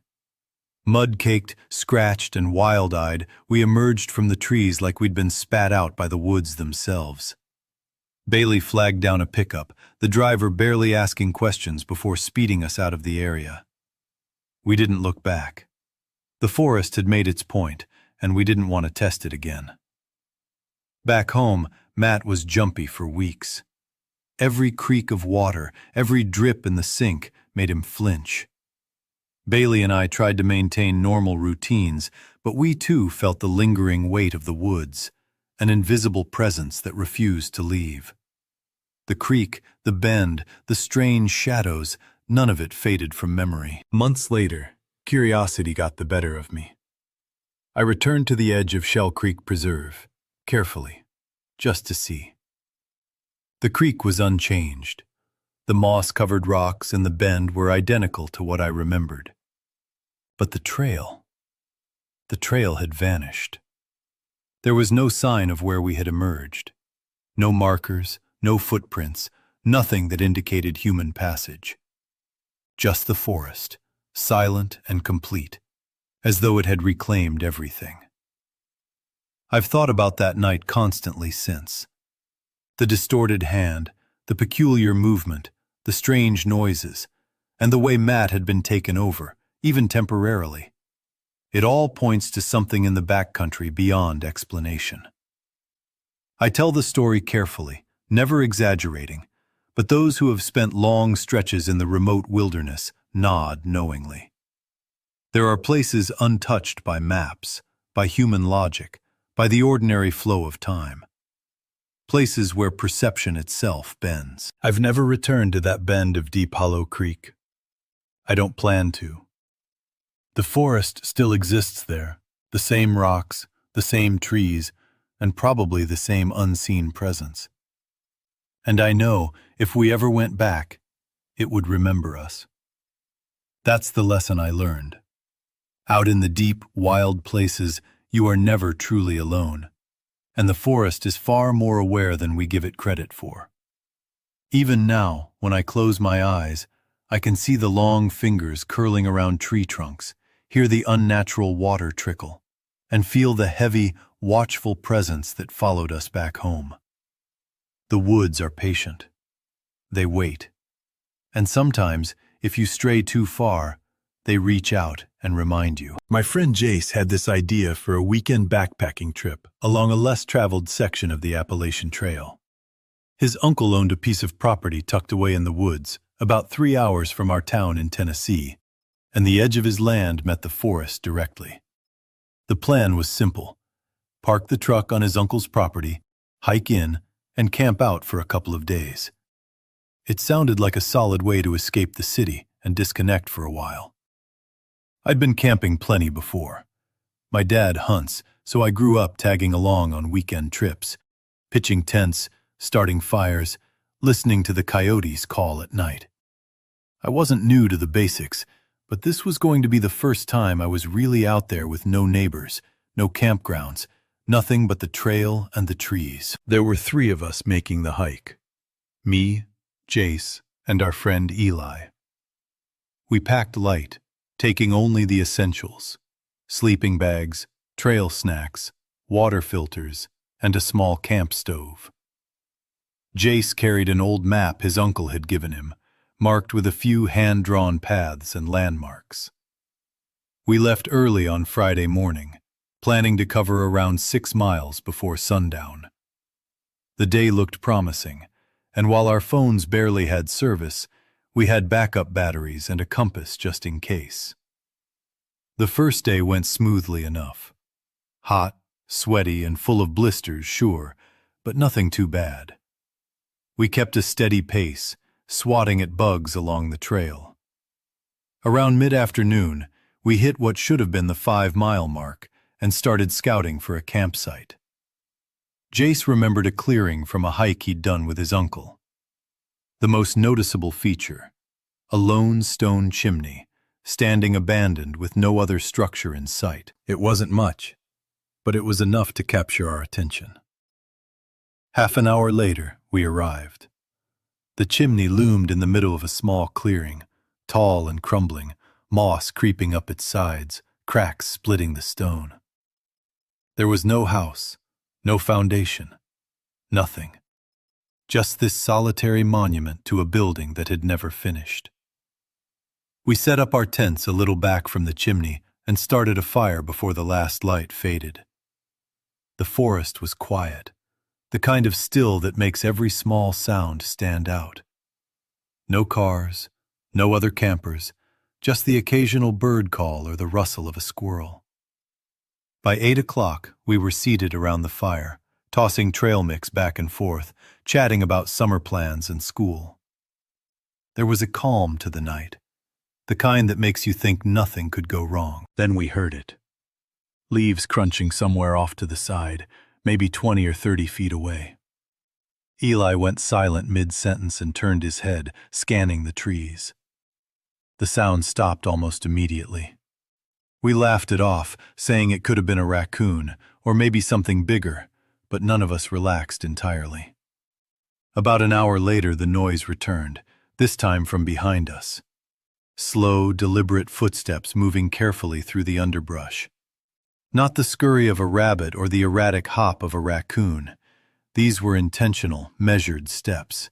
Mud-caked, scratched, and wild-eyed, we emerged from the trees like we'd been spat out by the woods themselves. Bailey flagged down a pickup, the driver barely asking questions before speeding us out of the area. We didn't look back. The forest had made its point, and we didn't want to test it again. Back home, Matt was jumpy for weeks. Every creak of water, every drip in the sink made him flinch. Bailey and I tried to maintain normal routines, but we too felt the lingering weight of the woods, an invisible presence that refused to leave. The creek, the bend, the strange shadows, none of it faded from memory. Months later, curiosity got the better of me. I returned to the edge of Shell Creek Preserve, carefully, just to see. The creek was unchanged. The moss-covered rocks and the bend were identical to what I remembered. But the trail had vanished. There was no sign of where we had emerged. No markers, no footprints, nothing that indicated human passage. Just the forest, silent and complete, as though it had reclaimed everything. I've thought about that night constantly since. The distorted hand, the peculiar movement, the strange noises, and the way Matt had been taken over, even temporarily. It all points to something in the backcountry beyond explanation. I tell the story carefully, never exaggerating, but those who have spent long stretches in the remote wilderness nod knowingly. There are places untouched by maps, by human logic, by the ordinary flow of time. Places where perception itself bends. I've never returned to that bend of Deep Hollow Creek. I don't plan to. The forest still exists there, the same rocks, the same trees, and probably the same unseen presence. And I know if we ever went back, it would remember us. That's the lesson I learned. Out in the deep, wild places, you are never truly alone, and the forest is far more aware than we give it credit for. Even now, when I close my eyes, I can see the long fingers curling around tree trunks, hear the unnatural water trickle, and feel the heavy, watchful presence that followed us back home. The woods are patient. They wait. And sometimes, if you stray too far, they reach out and remind you. My friend Jace had this idea for a weekend backpacking trip along a less traveled section of the Appalachian Trail. His uncle owned a piece of property tucked away in the woods, about 3 hours from our town in Tennessee, and the edge of his land met the forest directly. The plan was simple: park the truck on his uncle's property, hike in, and camp out for a couple of days. It sounded like a solid way to escape the city and disconnect for a while. I'd been camping plenty before. My dad hunts, so I grew up tagging along on weekend trips, pitching tents, starting fires, listening to the coyotes call at night. I wasn't new to the basics, but this was going to be the first time I was really out there with no neighbors, no campgrounds, nothing but the trail and the trees. There were 3 of us making the hike: me, Jace, and our friend Eli. We packed light, taking only the essentials: sleeping bags, trail snacks, water filters, and a small camp stove. Jace carried an old map his uncle had given him, marked with a few hand-drawn paths and landmarks. We left early on Friday morning, planning to cover around 6 miles before sundown. The day looked promising, and while our phones barely had service, we had backup batteries and a compass just in case. The first day went smoothly enough. Hot, sweaty, and full of blisters, sure, but nothing too bad. We kept a steady pace, swatting at bugs along the trail. Around mid-afternoon, we hit what should have been the 5-mile mark and started scouting for a campsite. Jace remembered a clearing from a hike he'd done with his uncle. The most noticeable feature: a lone stone chimney, standing abandoned with no other structure in sight. It wasn't much, but it was enough to capture our attention. Half an hour later, we arrived. The chimney loomed in the middle of a small clearing, tall and crumbling, moss creeping up its sides, cracks splitting the stone. There was no house, no foundation, nothing. Just this solitary monument to a building that had never finished. We set up our tents a little back from the chimney and started a fire before the last light faded. The forest was quiet, the kind of still that makes every small sound stand out. No cars, no other campers, just the occasional bird call or the rustle of a squirrel. By 8 o'clock, we were seated around the fire, tossing trail mix back and forth, chatting about summer plans and school. There was a calm to the night, the kind that makes you think nothing could go wrong. Then we heard it. Leaves crunching somewhere off to the side, maybe 20 or 30 feet away. Eli went silent mid-sentence and turned his head, scanning the trees. The sound stopped almost immediately. We laughed it off, saying it could have been a raccoon, or maybe something bigger, but none of us relaxed entirely. About an hour later, the noise returned, this time from behind us. Slow, deliberate footsteps moving carefully through the underbrush. Not the scurry of a rabbit or the erratic hop of a raccoon. These were intentional, measured steps.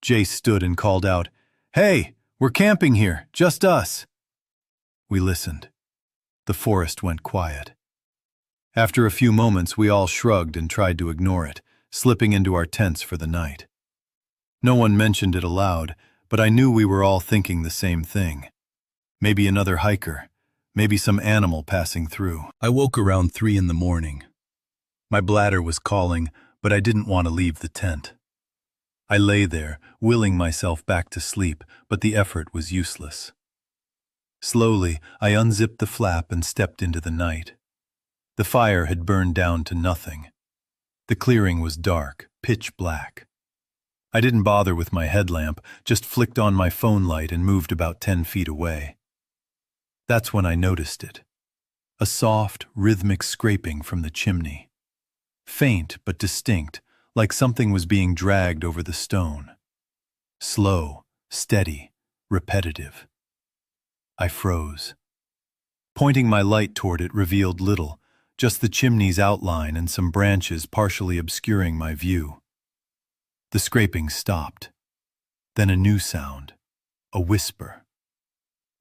Jace stood and called out, "Hey, we're camping here, just us." We listened. The forest went quiet. After a few moments, we all shrugged and tried to ignore it, slipping into our tents for the night. No one mentioned it aloud, but I knew we were all thinking the same thing. Maybe another hiker, maybe some animal passing through. I woke around 3 in the morning. My bladder was calling, but I didn't want to leave the tent. I lay there, willing myself back to sleep, but the effort was useless. Slowly, I unzipped the flap and stepped into the night. The fire had burned down to nothing. The clearing was dark, pitch black. I didn't bother with my headlamp, just flicked on my phone light and moved about 10 feet away. That's when I noticed it. A soft, rhythmic scraping from the chimney. Faint but distinct, like something was being dragged over the stone. Slow, steady, repetitive. I froze. Pointing my light toward it revealed little, just the chimney's outline and some branches partially obscuring my view. The scraping stopped. Then a new sound, a whisper.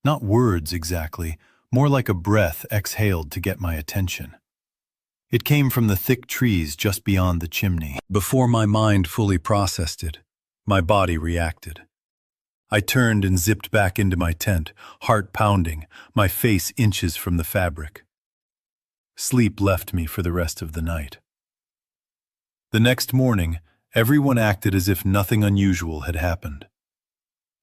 Not words exactly, more like a breath exhaled to get my attention. It came from the thick trees just beyond the chimney. Before my mind fully processed it, my body reacted. I turned and zipped back into my tent, heart pounding, my face inches from the fabric. Sleep left me for the rest of the night. The next morning, everyone acted as if nothing unusual had happened.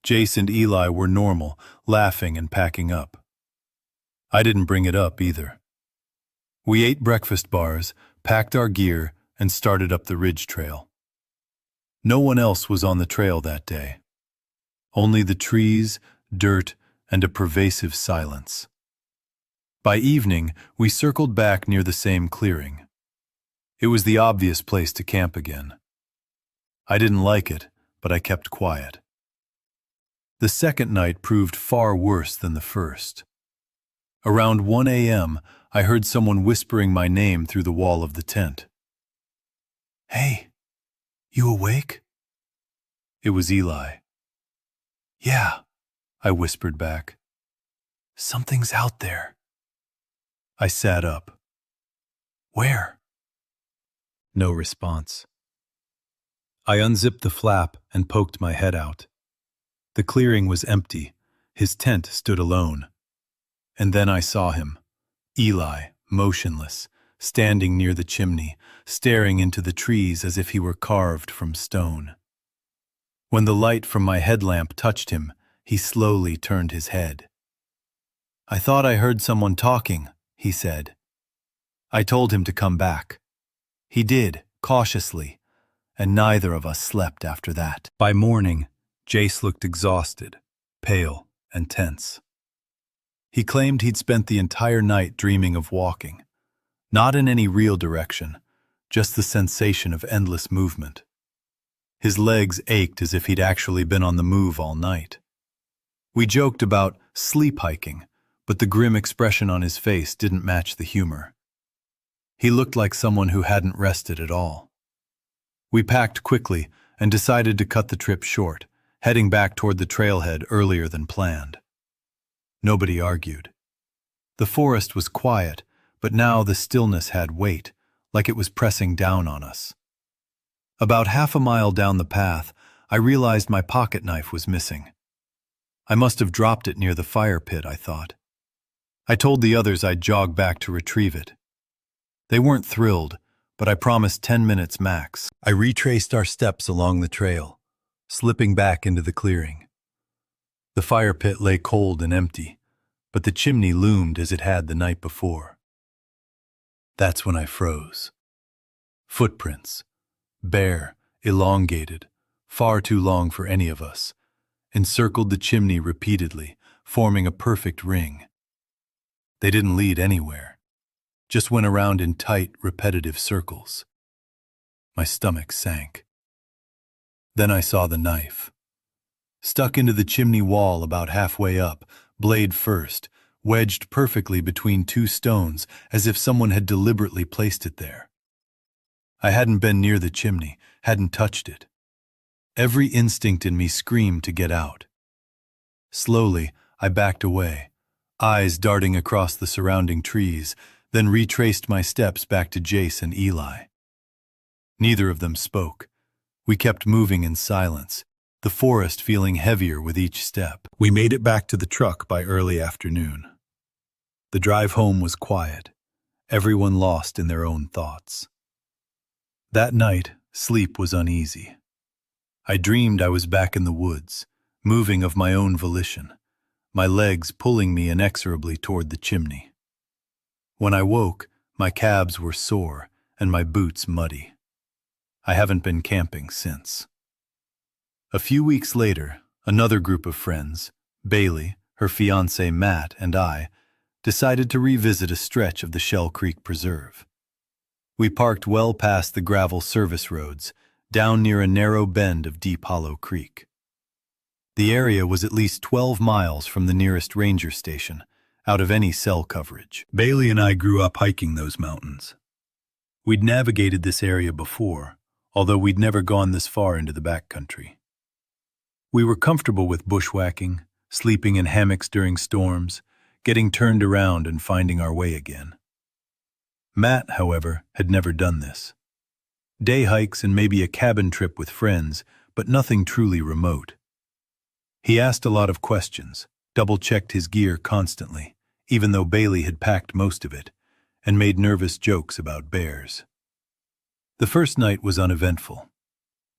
Jace and Eli were normal, laughing and packing up. I didn't bring it up either. We ate breakfast bars, packed our gear, and started up the ridge trail. No one else was on the trail that day. Only the trees, dirt, and a pervasive silence. By evening, we circled back near the same clearing. It was the obvious place to camp again. I didn't like it, but I kept quiet. The second night proved far worse than the first. Around 1 a.m., I heard someone whispering my name through the wall of the tent. "Hey, you awake?" It was Eli. "Yeah," I whispered back. "Something's out there." I sat up. "Where?" No response. I unzipped the flap and poked my head out. The clearing was empty. His tent stood alone. And then I saw him, Eli, motionless, standing near the chimney, staring into the trees as if he were carved from stone. When the light from my headlamp touched him, he slowly turned his head. "I thought I heard someone talking," he said. I told him to come back. He did, cautiously, and neither of us slept after that. By morning, Jace looked exhausted, pale, and tense. He claimed he'd spent the entire night dreaming of walking, not in any real direction, just the sensation of endless movement. His legs ached as if he'd actually been on the move all night. We joked about sleep hiking, but the grim expression on his face didn't match the humor. He looked like someone who hadn't rested at all. We packed quickly and decided to cut the trip short, heading back toward the trailhead earlier than planned. Nobody argued. The forest was quiet, but now the stillness had weight, like it was pressing down on us. About half a mile down the path, I realized my pocket knife was missing. I must have dropped it near the fire pit, I thought. I told the others I'd jog back to retrieve it. They weren't thrilled, but I promised 10 minutes max. I retraced our steps along the trail, slipping back into the clearing. The fire pit lay cold and empty, but the chimney loomed as it had the night before. That's when I froze. Footprints, bare, elongated, far too long for any of us, encircled the chimney repeatedly, forming a perfect ring. They didn't lead anywhere, just went around in tight, repetitive circles. My stomach sank. Then I saw the knife. Stuck into the chimney wall about halfway up, blade first, wedged perfectly between two stones as if someone had deliberately placed it there. I hadn't been near the chimney, hadn't touched it. Every instinct in me screamed to get out. Slowly, I backed away, eyes darting across the surrounding trees, then retraced my steps back to Jace and Eli. Neither of them spoke. We kept moving in silence, the forest feeling heavier with each step. We made it back to the truck by early afternoon. The drive home was quiet, everyone lost in their own thoughts. That night, sleep was uneasy. I dreamed I was back in the woods, moving of my own volition, my legs pulling me inexorably toward the chimney. When I woke, my calves were sore and my boots muddy. I haven't been camping since. A few weeks later, another group of friends, Bailey, her fiancé Matt, and I, decided to revisit a stretch of the Shell Creek Preserve. We parked well past the gravel service roads, down near a narrow bend of Deep Hollow Creek. The area was at least 12 miles from the nearest ranger station, out of any cell coverage. Bailey and I grew up hiking those mountains. We'd navigated this area before, although we'd never gone this far into the backcountry. We were comfortable with bushwhacking, sleeping in hammocks during storms, getting turned around and finding our way again. Matt, however, had never done this. Day hikes and maybe a cabin trip with friends, but nothing truly remote. He asked a lot of questions, double-checked his gear constantly, even though Bailey had packed most of it, and made nervous jokes about bears. The first night was uneventful.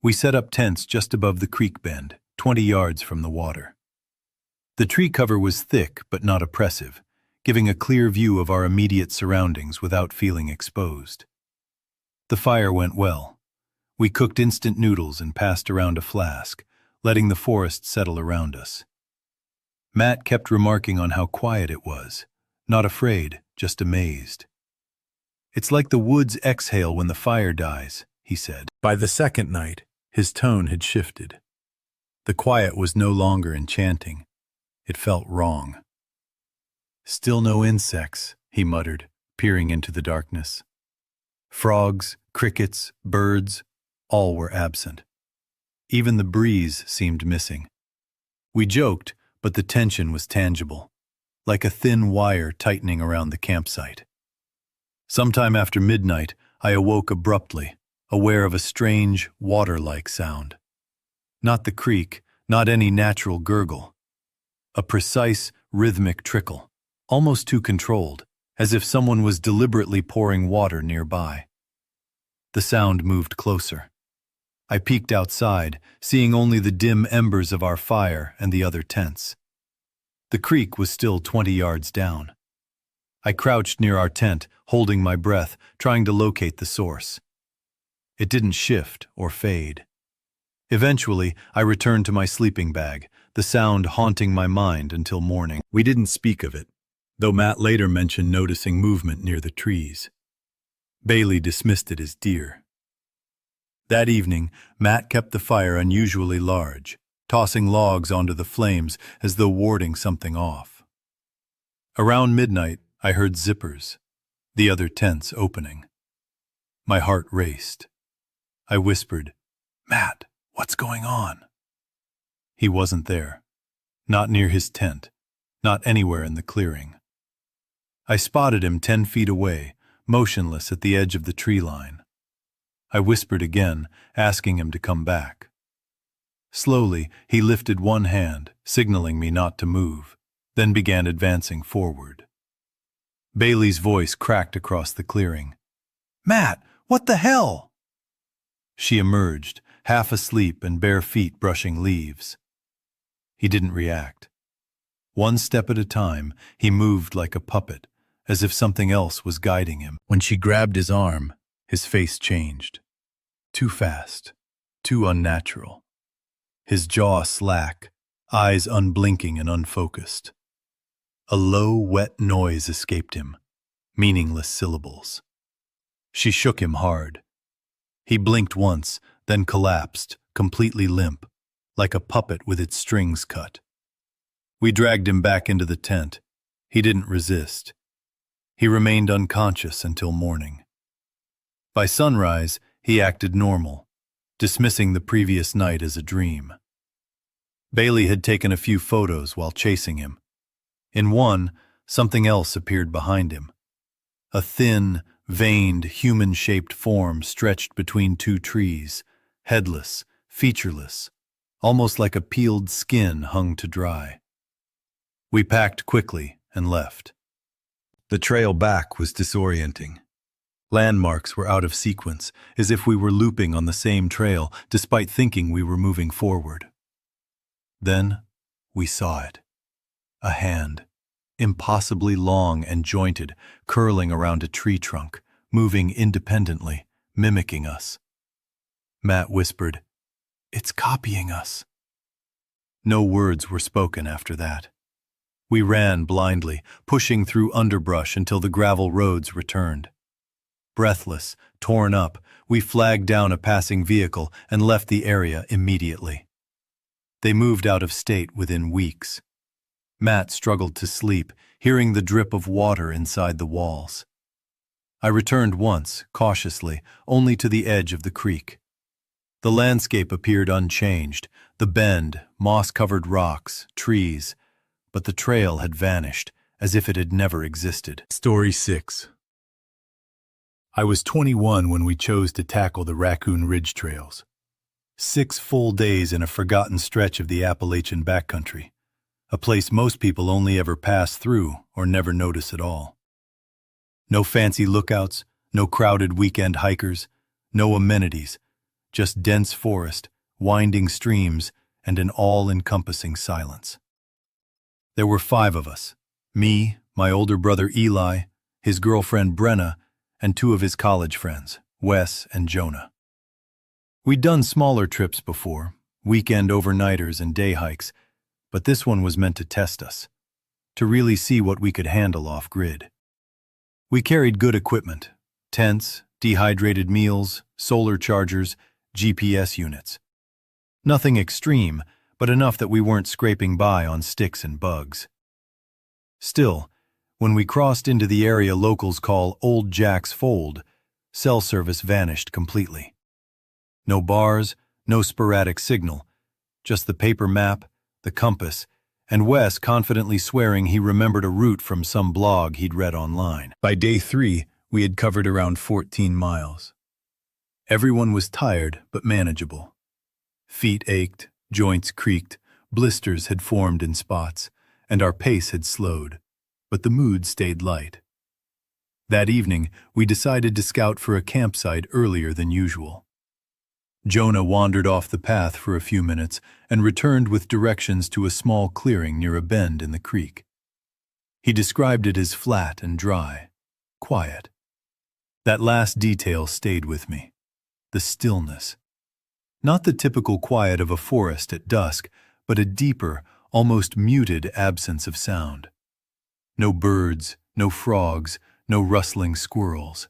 We set up tents just above the creek bend, 20 yards from the water. The tree cover was thick but not oppressive, giving a clear view of our immediate surroundings without feeling exposed. The fire went well. We cooked instant noodles and passed around a flask, letting the forest settle around us. Matt kept remarking on how quiet it was, not afraid, just amazed. "It's like the woods exhale when the fire dies," he said. By the second night, his tone had shifted. The quiet was no longer enchanting. It felt wrong. "Still no insects," he muttered, peering into the darkness. Frogs, crickets, birds, all were absent. Even the breeze seemed missing. We joked, but the tension was tangible, like a thin wire tightening around the campsite. Sometime after midnight, I awoke abruptly, aware of a strange, water-like sound. Not the creek, not any natural gurgle. A precise, rhythmic trickle, almost too controlled, as if someone was deliberately pouring water nearby. The sound moved closer. I peeked outside, seeing only the dim embers of our fire and the other tents. The creek was still 20 yards down. I crouched near our tent, holding my breath, trying to locate the source. It didn't shift or fade. Eventually, I returned to my sleeping bag, the sound haunting my mind until morning. We didn't speak of it, though Matt later mentioned noticing movement near the trees. Bailey dismissed it as deer. That evening, Matt kept the fire unusually large, tossing logs onto the flames as though warding something off. Around midnight, I heard zippers, the other tents opening. My heart raced. I whispered, "Matt, what's going on?" He wasn't there. Not near his tent. Not anywhere in the clearing. I spotted him 10 feet away, motionless at the edge of the tree line. I whispered again, asking him to come back. Slowly, he lifted one hand, signaling me not to move, then began advancing forward. Bailey's voice cracked across the clearing. "Matt, what the hell?" She emerged, half asleep and bare feet brushing leaves. He didn't react. One step at a time, he moved like a puppet, as if something else was guiding him. When she grabbed his arm, his face changed. Too fast, too unnatural. His jaw slack, eyes unblinking and unfocused. A low, wet noise escaped him, meaningless syllables. She shook him hard. He blinked once, then collapsed, completely limp, like a puppet with its strings cut. We dragged him back into the tent. He didn't resist. He remained unconscious until morning. By sunrise, he acted normal, dismissing the previous night as a dream. Bailey had taken a few photos while chasing him. In one, something else appeared behind him. A thin, veined, human-shaped form stretched between two trees, headless, featureless, almost like a peeled skin hung to dry. We packed quickly and left. The trail back was disorienting. Landmarks were out of sequence, as if we were looping on the same trail, despite thinking we were moving forward. Then, we saw it. A hand, impossibly long and jointed, curling around a tree trunk, moving independently, mimicking us. Matt whispered, "It's copying us." No words were spoken after that. We ran blindly, pushing through underbrush until the gravel roads returned. Breathless, torn up, we flagged down a passing vehicle and left the area immediately. They moved out of state within weeks. Matt struggled to sleep, hearing the drip of water inside the walls. I returned once, cautiously, only to the edge of the creek. The landscape appeared unchanged, the bend, moss-covered rocks, trees, but the trail had vanished, as if it had never existed. Story 6. I was 21 when we chose to tackle the Raccoon Ridge trails. 6 full days in a forgotten stretch of the Appalachian backcountry, a place most people only ever pass through or never notice at all. No fancy lookouts, no crowded weekend hikers, no amenities, just dense forest, winding streams, and an all-encompassing silence. There were 5 of us, me, my older brother Eli, his girlfriend Brenna, and 2 of his college friends, Wes and Jonah. We'd done smaller trips before, weekend overnighters and day hikes, but this one was meant to test us, to really see what we could handle off-grid. We carried good equipment, tents, dehydrated meals, solar chargers, GPS units. Nothing extreme, but enough that we weren't scraping by on sticks and bugs. Still, when we crossed into the area locals call Old Jack's Fold, cell service vanished completely. No bars, no sporadic signal, just the paper map, the compass, and Wes confidently swearing he remembered a route from some blog he'd read online. By day 3, we had covered around 14 miles. Everyone was tired but manageable. Feet ached, joints creaked, blisters had formed in spots, and our pace had slowed, but the mood stayed light. That evening, we decided to scout for a campsite earlier than usual. Jonah wandered off the path for a few minutes and returned with directions to a small clearing near a bend in the creek. He described it as flat and dry, quiet. That last detail stayed with me. The stillness. Not the typical quiet of a forest at dusk, but a deeper, almost muted absence of sound. No birds, no frogs, no rustling squirrels.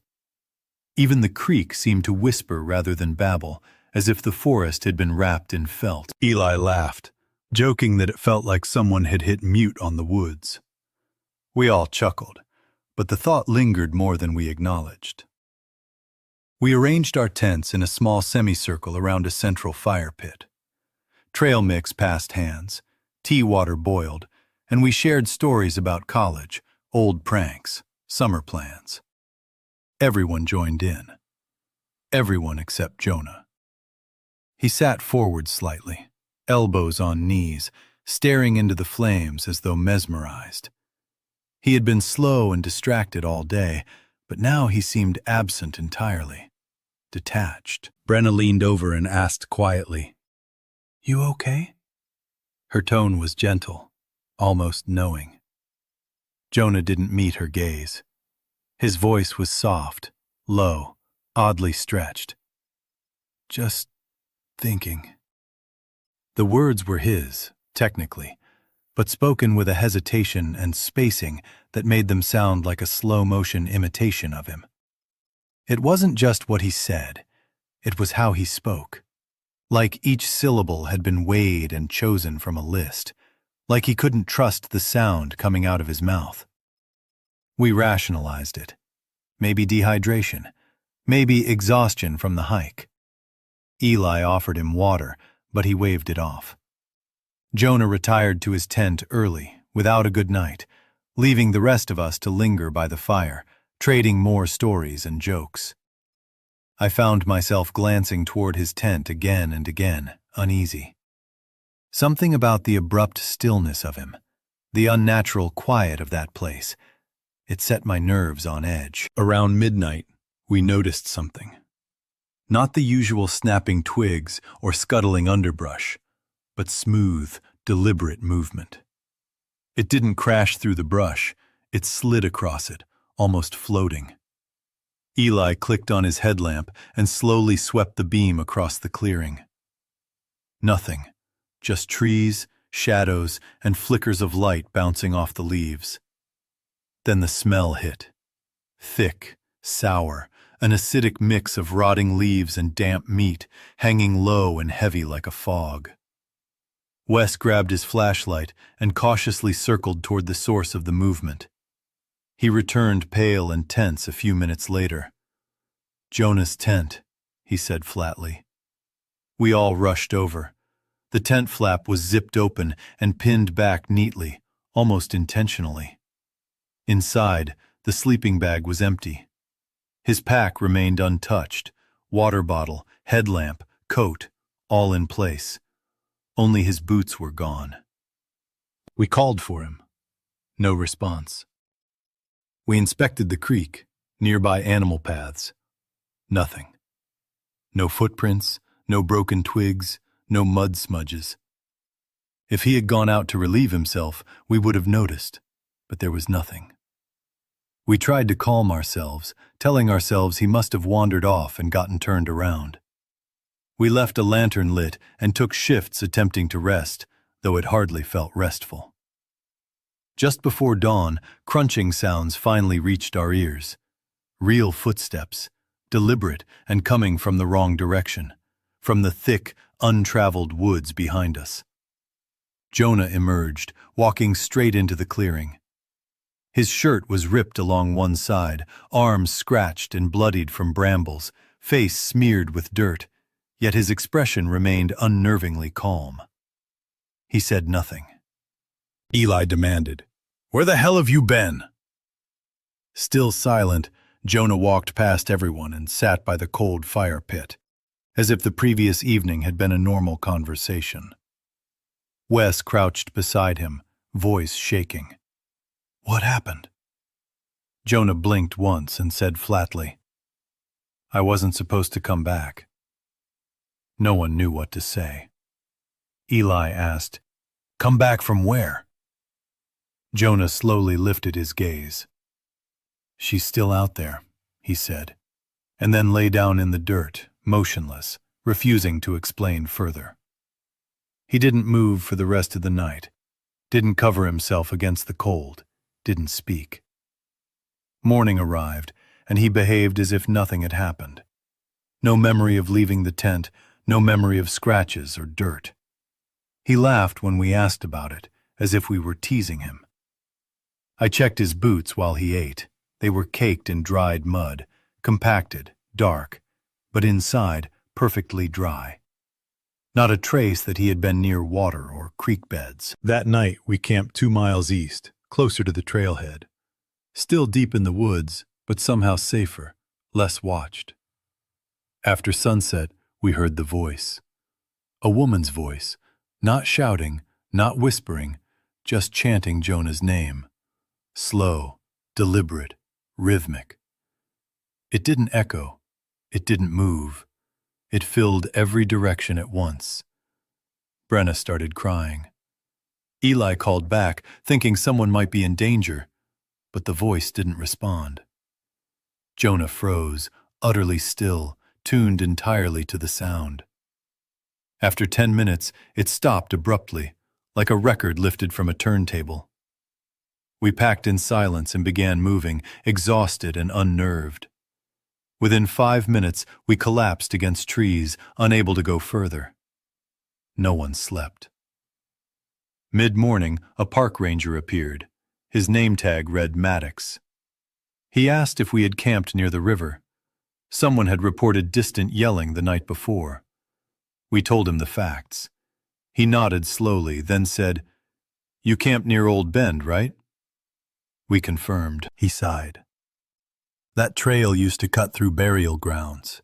Even the creek seemed to whisper rather than babble, as if the forest had been wrapped in felt. Eli laughed, joking that it felt like someone had hit mute on the woods. We all chuckled, but the thought lingered more than we acknowledged. We arranged our tents in a small semicircle around a central fire pit. Trail mix passed hands, tea water boiled, and we shared stories about college, old pranks, summer plans. Everyone joined in. Everyone except Jonah. He sat forward slightly, elbows on knees, staring into the flames as though mesmerized. He had been slow and distracted all day, but now he seemed absent entirely, detached. Brenna leaned over and asked quietly, "You okay?" Her tone was gentle, almost knowing. Jonah didn't meet her gaze. His voice was soft, low, oddly stretched. "Just thinking." The words were his, technically, but spoken with a hesitation and spacing that made them sound like a slow-motion imitation of him. It wasn't just what he said, it was how he spoke. Like each syllable had been weighed and chosen from a list, like he couldn't trust the sound coming out of his mouth. We rationalized it. Maybe dehydration, maybe exhaustion from the hike. Eli offered him water, but he waved it off. Jonah retired to his tent early, without a good night, leaving the rest of us to linger by the fire, trading more stories and jokes. I found myself glancing toward his tent again and again, uneasy. Something about the abrupt stillness of him, the unnatural quiet of that place, it set my nerves on edge. Around midnight, we noticed something. Not the usual snapping twigs or scuttling underbrush, but smooth, deliberate movement. It didn't crash through the brush, it slid across it, almost floating. Eli clicked on his headlamp and slowly swept the beam across the clearing. Nothing, just trees, shadows, and flickers of light bouncing off the leaves. Then the smell hit. Thick, sour, an acidic mix of rotting leaves and damp meat, hanging low and heavy like a fog. Wes grabbed his flashlight and cautiously circled toward the source of the movement. He returned pale and tense a few minutes later. "Jonah's tent," he said flatly. We all rushed over. The tent flap was zipped open and pinned back neatly, almost intentionally. Inside, the sleeping bag was empty. His pack remained untouched, water bottle, headlamp, coat, all in place. Only his boots were gone. We called for him. No response. We inspected the creek, nearby animal paths. Nothing. No footprints, no broken twigs, no mud smudges. If he had gone out to relieve himself, we would have noticed, but there was nothing. We tried to calm ourselves, telling ourselves he must have wandered off and gotten turned around. We left a lantern lit and took shifts attempting to rest, though it hardly felt restful. Just before dawn, crunching sounds finally reached our ears. Real footsteps, deliberate and coming from the wrong direction, from the thick, untraveled woods behind us. Jonah emerged, walking straight into the clearing. His shirt was ripped along one side, arms scratched and bloodied from brambles, face smeared with dirt, yet his expression remained unnervingly calm. He said nothing. Eli demanded, "Where the hell have you been?" Still silent, Jonah walked past everyone and sat by the cold fire pit, as if the previous evening had been a normal conversation. Wes crouched beside him, voice shaking. "What happened?" Jonah blinked once and said flatly, "I wasn't supposed to come back." No one knew what to say. Eli asked, "Come back from where?" Jonah slowly lifted his gaze. "She's still out there," he said, and then lay down in the dirt, motionless, refusing to explain further. He didn't move for the rest of the night, didn't cover himself against the cold, didn't speak. Morning arrived, and he behaved as if nothing had happened. No memory of leaving the tent, no memory of scratches or dirt. He laughed when we asked about it, as if we were teasing him. I checked his boots while he ate. They were caked in dried mud, compacted, dark, but inside perfectly dry. Not a trace that he had been near water or creek beds. That night we camped 2 miles east, closer to the trailhead. Still deep in the woods, but somehow safer, less watched. After sunset, we heard the voice. A woman's voice, not shouting, not whispering, just chanting Jonah's name. Slow, deliberate, rhythmic. It didn't echo. It didn't move. It filled every direction at once. Brenna started crying. Eli called back, thinking someone might be in danger, but the voice didn't respond. Jonah froze, utterly still, tuned entirely to the sound. After 10 minutes, it stopped abruptly, like a record lifted from a turntable. We packed in silence and began moving, exhausted and unnerved. Within 5 minutes, we collapsed against trees, unable to go further. No one slept. Mid-morning, a park ranger appeared. His name tag read Maddox. He asked if we had camped near the river. Someone had reported distant yelling the night before. We told him the facts. He nodded slowly, then said, "You camped near Old Bend, right?" We confirmed. He sighed. That trail used to cut through burial grounds.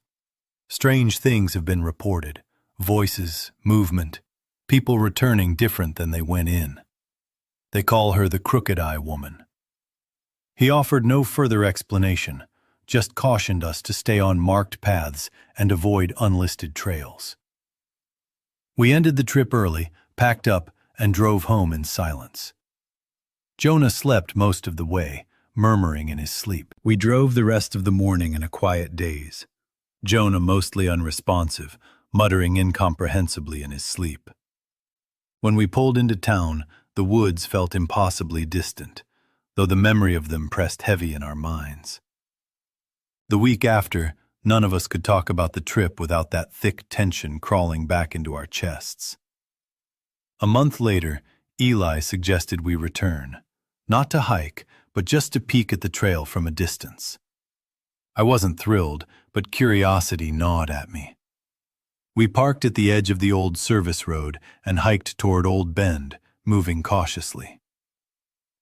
Strange things have been reported. Voices, movement, people returning different than they went in. They call her the Crooked Eye Woman. He offered no further explanation, just cautioned us to stay on marked paths and avoid unlisted trails. We ended the trip early, packed up, and drove home in silence. Jonah slept most of the way, murmuring in his sleep. We drove the rest of the morning in a quiet daze. Jonah mostly unresponsive, muttering incomprehensibly in his sleep. When we pulled into town, the woods felt impossibly distant, though the memory of them pressed heavy in our minds. The week after, none of us could talk about the trip without that thick tension crawling back into our chests. A month later, Eli suggested we return, not to hike, but just to peek at the trail from a distance. I wasn't thrilled, but curiosity gnawed at me. We parked at the edge of the old service road and hiked toward Old Bend, moving cautiously.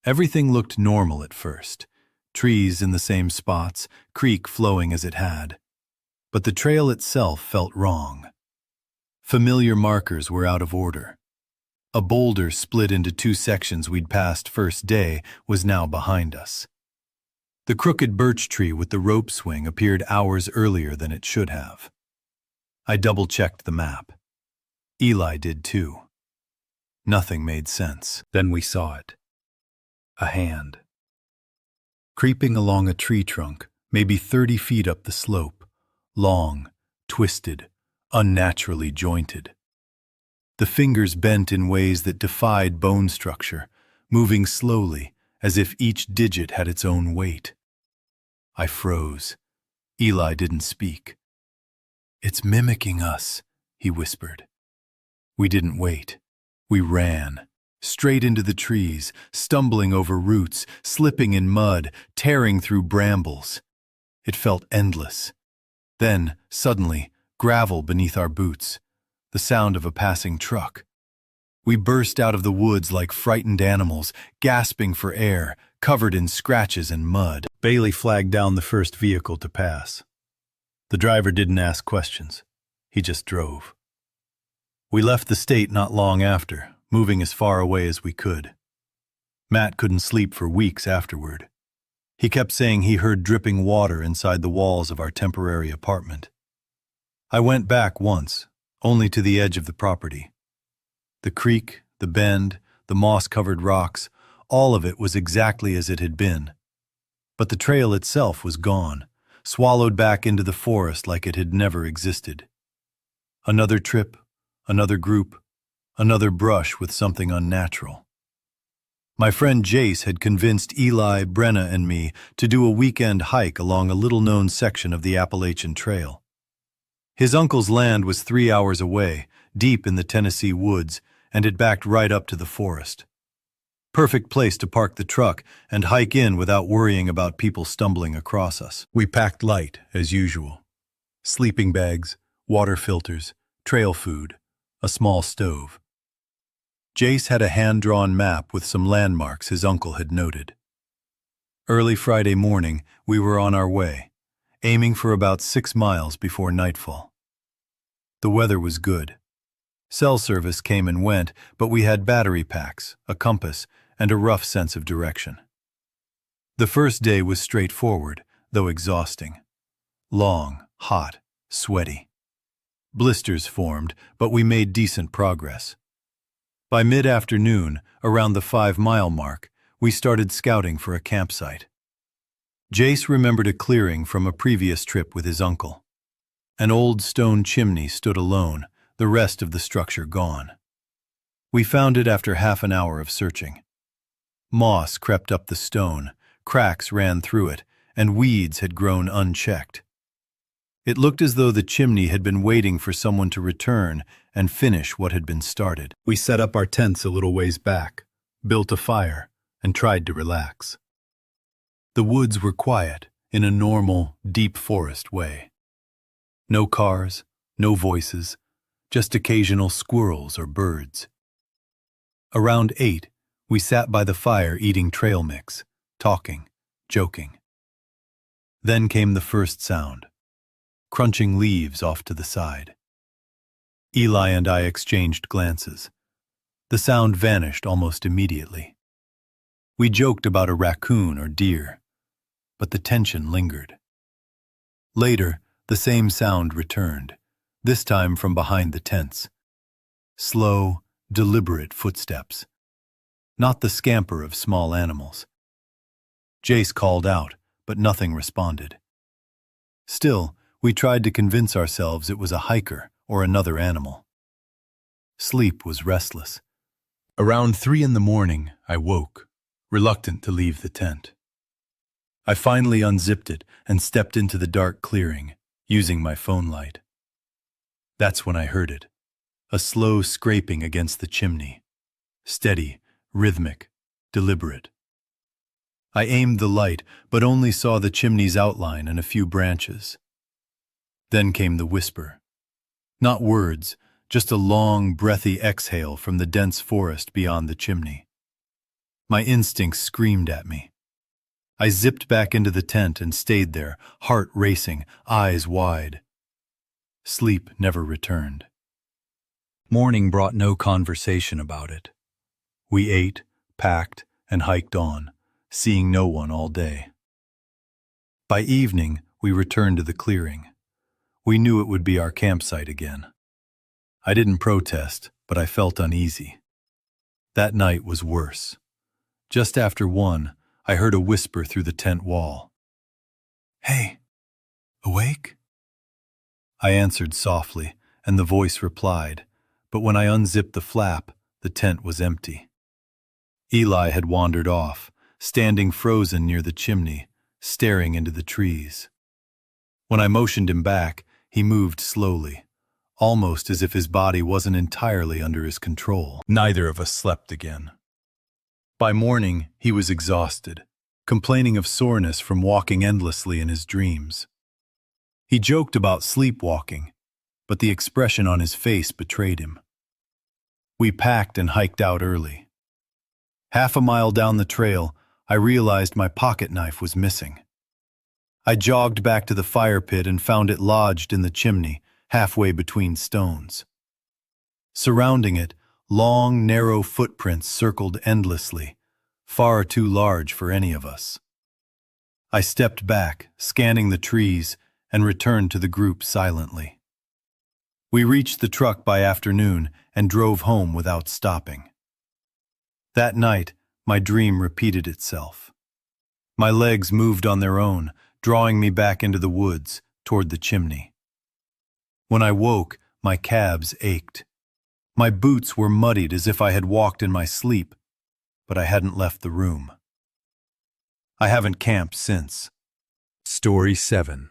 Everything looked normal at first, trees in the same spots, creek flowing as it had. But the trail itself felt wrong. Familiar markers were out of order. A boulder split into two sections we'd passed first day was now behind us. The crooked birch tree with the rope swing appeared hours earlier than it should have. I double-checked the map. Eli did too. Nothing made sense. Then we saw it. A hand. Creeping along a tree trunk, maybe 30 feet up the slope, long, twisted, unnaturally jointed. The fingers bent in ways that defied bone structure, moving slowly, as if each digit had its own weight. I froze. Eli didn't speak. "It's mimicking us," he whispered. We didn't wait. We ran, straight into the trees, stumbling over roots, slipping in mud, tearing through brambles. It felt endless. Then, suddenly, gravel beneath our boots, the sound of a passing truck. We burst out of the woods like frightened animals, gasping for air, covered in scratches and mud. Bailey flagged down the first vehicle to pass. The driver didn't ask questions. He just drove. We left the state not long after, moving as far away as we could. Matt couldn't sleep for weeks afterward. He kept saying he heard dripping water inside the walls of our temporary apartment. I went back once, only to the edge of the property. The creek, the bend, the moss-covered rocks, all of it was exactly as it had been. But the trail itself was gone, swallowed back into the forest like it had never existed. Another trip, another group, another brush with something unnatural. My friend Jace had convinced Eli, Brenna, and me to do a weekend hike along a little-known section of the Appalachian Trail. His uncle's land was 3 hours away, deep in the Tennessee woods, and it backed right up to the forest. Perfect place to park the truck and hike in without worrying about people stumbling across us. We packed light, as usual. Sleeping bags, water filters, trail food, a small stove. Jace had a hand-drawn map with some landmarks his uncle had noted. Early Friday morning, we were on our way, aiming for about 6 miles before nightfall. The weather was good. Cell service came and went, but we had battery packs, a compass, and a rough sense of direction. The first day was straightforward, though exhausting. Long, hot, sweaty. Blisters formed, but we made decent progress. By mid-afternoon, around the 5-mile mark, we started scouting for a campsite. Jace remembered a clearing from a previous trip with his uncle. An old stone chimney stood alone, the rest of the structure gone. We found it after half an hour of searching. Moss crept up the stone, cracks ran through it, and weeds had grown unchecked. It looked as though the chimney had been waiting for someone to return and finish what had been started. We set up our tents a little ways back, built a fire, and tried to relax. The woods were quiet, in a normal, deep forest way. No cars, no voices, just occasional squirrels or birds. Around 8, we sat by the fire eating trail mix, talking, joking. Then came the first sound, crunching leaves off to the side. Eli and I exchanged glances. The sound vanished almost immediately. We joked about a raccoon or deer, but the tension lingered. Later, the same sound returned, this time from behind the tents. Slow, deliberate footsteps. not the scamper of small animals. Jace called out, but nothing responded. Still, we tried to convince ourselves it was a hiker or another animal. Sleep was restless. Around 3 in the morning, I woke, reluctant to leave the tent. I finally unzipped it and stepped into the dark clearing, using my phone light. That's when I heard it, a slow scraping against the chimney, steady, rhythmic, deliberate. I aimed the light, but only saw the chimney's outline and a few branches. Then came the whisper. Not words, just a long, breathy exhale from the dense forest beyond the chimney. My instincts screamed at me. I zipped back into the tent and stayed there, heart racing, eyes wide. Sleep never returned. Morning brought no conversation about it. We ate, packed, and hiked on, seeing no one all day. By evening, we returned to the clearing. We knew it would be our campsite again. I didn't protest, but I felt uneasy. That night was worse. Just after 1, I heard a whisper through the tent wall. "Hey, awake?" I answered softly, and the voice replied, but when I unzipped the flap, the tent was empty. Eli had wandered off, standing frozen near the chimney, staring into the trees. When I motioned him back, he moved slowly, almost as if his body wasn't entirely under his control. Neither of us slept again. By morning, he was exhausted, complaining of soreness from walking endlessly in his dreams. He joked about sleepwalking, but the expression on his face betrayed him. We packed and hiked out early. Half a mile down the trail, I realized my pocket knife was missing. I jogged back to the fire pit and found it lodged in the chimney, halfway between stones. Surrounding it, long, narrow footprints circled endlessly, far too large for any of us. I stepped back, scanning the trees, and returned to the group silently. We reached the truck by afternoon and drove home without stopping. That night, my dream repeated itself. My legs moved on their own, drawing me back into the woods, toward the chimney. When I woke, my calves ached. My boots were muddied as if I had walked in my sleep, but I hadn't left the room. I haven't camped since. Story 7.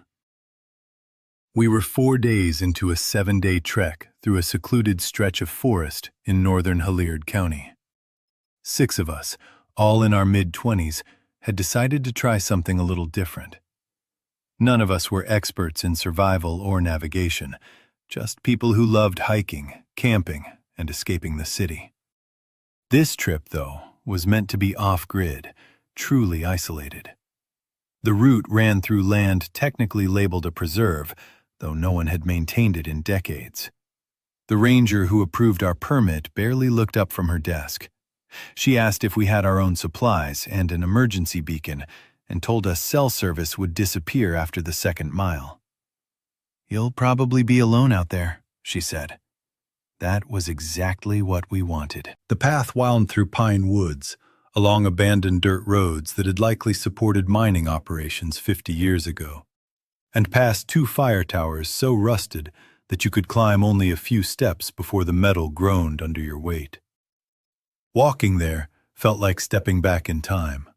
We were 4 days into a 7-day trek through a secluded stretch of forest in northern Hilliard County. 6 of us, all in our mid-20s, had decided to try something a little different. None of us were experts in survival or navigation, just people who loved hiking, camping, and escaping the city. This trip, though, was meant to be off-grid, truly isolated. The route ran through land technically labeled a preserve, though no one had maintained it in decades. The ranger who approved our permit barely looked up from her desk. She asked if we had our own supplies and an emergency beacon, and told us cell service would disappear after the 2nd mile. "You'll probably be alone out there," she said. That was exactly what we wanted. The path wound through pine woods, along abandoned dirt roads that had likely supported mining operations 50 years ago, and past 2 fire towers so rusted that you could climb only a few steps before the metal groaned under your weight. Walking there felt like stepping back in time.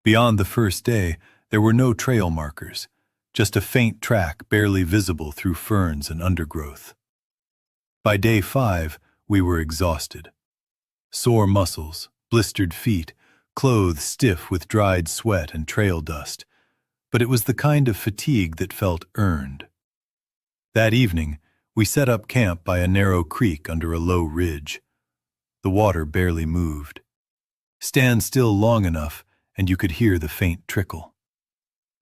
Beyond the first day, there were no trail markers, just a faint track barely visible through ferns and undergrowth. By day 5, we were exhausted. Sore muscles, blistered feet, clothes stiff with dried sweat and trail dust, but it was the kind of fatigue that felt earned. That evening, we set up camp by a narrow creek under a low ridge. The water barely moved. Stand still long enough, and you could hear the faint trickle.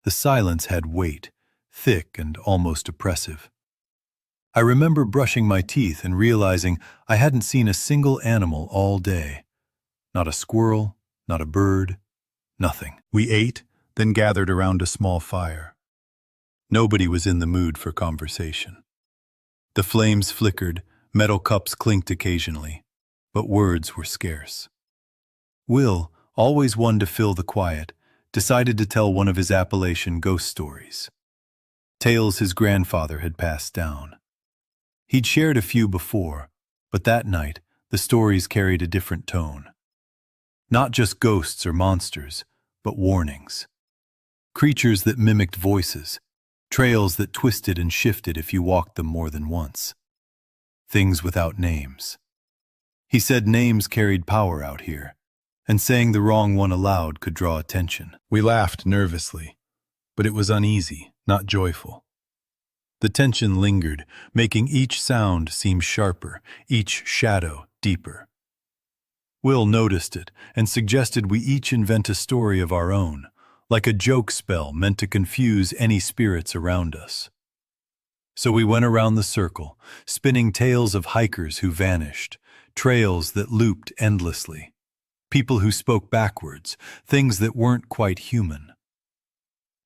The silence had weight, thick and almost oppressive. I remember brushing my teeth and realizing I hadn't seen a single animal all day. Not a squirrel, not a bird, nothing. We ate, then gathered around a small fire. Nobody was in the mood for conversation. The flames flickered, metal cups clinked occasionally, but words were scarce. Will, always one to fill the quiet, decided to tell one of his Appalachian ghost stories. Tales his grandfather had passed down. He'd shared a few before, but that night, the stories carried a different tone. Not just ghosts or monsters, but warnings. Creatures that mimicked voices, trails that twisted and shifted if you walked them more than once. Things without names. He said names carried power out here, and saying the wrong one aloud could draw attention. We laughed nervously, but it was uneasy, not joyful. The tension lingered, making each sound seem sharper, each shadow deeper. Will noticed it and suggested we each invent a story of our own, like a joke spell meant to confuse any spirits around us. So we went around the circle, spinning tales of hikers who vanished, trails that looped endlessly, people who spoke backwards, things that weren't quite human.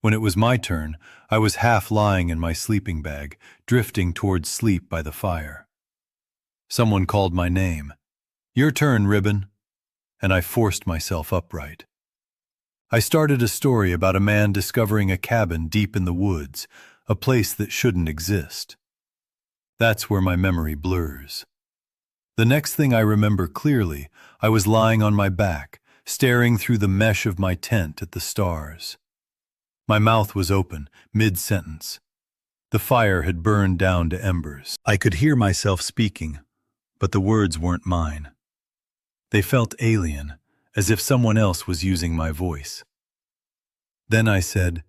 When it was my turn, I was half lying in my sleeping bag, drifting towards sleep by the fire. Someone called my name. "Your turn, Ribbon," and I forced myself upright. I started a story about a man discovering a cabin deep in the woods, a place that shouldn't exist. That's where my memory blurs. The next thing I remember clearly, I was lying on my back, staring through the mesh of my tent at the stars. My mouth was open, mid-sentence. The fire had burned down to embers. I could hear myself speaking, but the words weren't mine. They felt alien, as if someone else was using my voice. Then I said,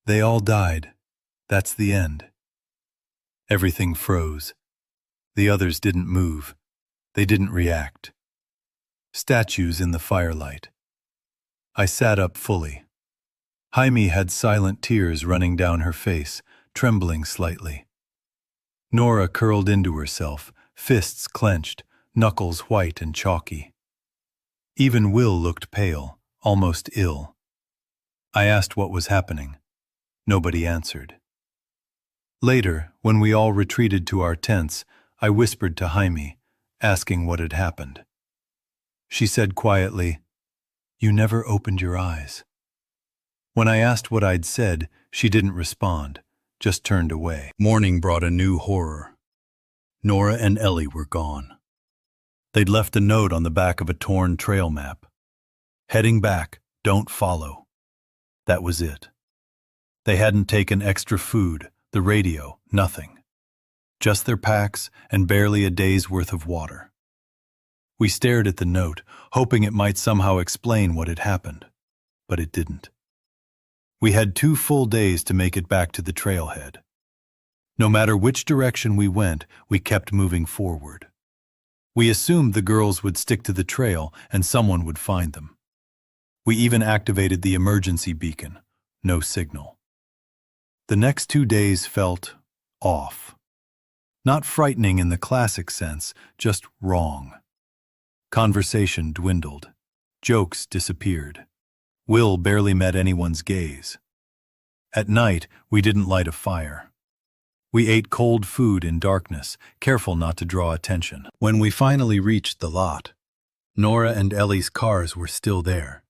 "They all died. That's the end." Everything froze. The others didn't move. They didn't react. Statues in the firelight. I sat up fully. Jaime had silent tears running down her face, trembling slightly. Nora curled into herself, fists clenched, knuckles white and chalky. Even Will looked pale, almost ill. I asked what was happening. Nobody answered. Later, when we all retreated to our tents, I whispered to Jaime, asking what had happened. She said quietly, "You never opened your eyes." When I asked what I'd said, she didn't respond, just turned away. Morning brought a new horror. Nora and Ellie were gone. They'd left a note on the back of a torn trail map. "Heading back, don't follow." That was it. They hadn't taken extra food, the radio, nothing. Just their packs and barely a day's worth of water. We stared at the note, hoping it might somehow explain what had happened, but it didn't. We had 2 full days to make it back to the trailhead. No matter which direction we went, we kept moving forward. We assumed the girls would stick to the trail and someone would find them. We even activated the emergency beacon. No signal. The next 2 days felt off. Not frightening in the classic sense, just wrong. Conversation dwindled. Jokes disappeared. Will barely met anyone's gaze. At night, we didn't light a fire. We ate cold food in darkness, careful not to draw attention. When we finally reached the lot, Nora and Ellie's cars were still there.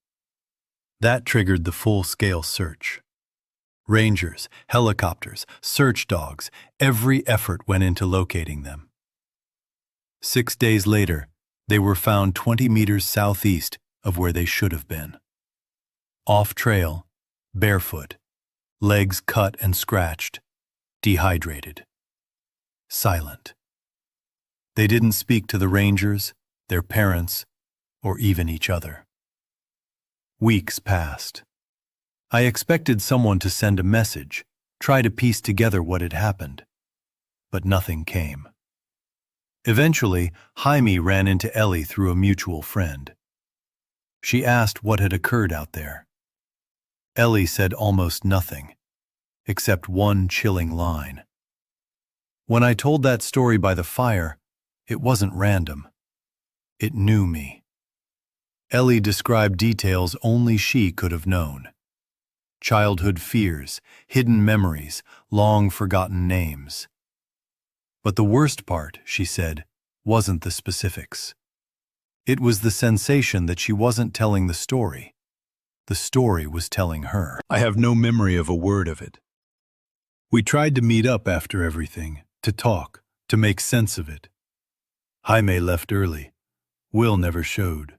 That triggered the full-scale search. Rangers, helicopters, search dogs, every effort went into locating them. 6 days later, they were found 20 meters southeast of where they should have been. Off-trail, barefoot, legs cut and scratched, dehydrated. Silent. They didn't speak to the rangers, their parents, or even each other. Weeks passed. I expected someone to send a message, try to piece together what had happened, but nothing came. Eventually, Jaime ran into Ellie through a mutual friend. She asked what had occurred out there. Ellie said almost nothing, except one chilling line. When I told that story by the fire, it wasn't random. It knew me. Ellie described details only she could have known. Childhood fears, hidden memories, long-forgotten names. But the worst part, she said, wasn't the specifics. It was the sensation that she wasn't telling the story. The story was telling her. I have no memory of a word of it. We tried to meet up after everything, to talk, to make sense of it. Jaime left early. Will never showed.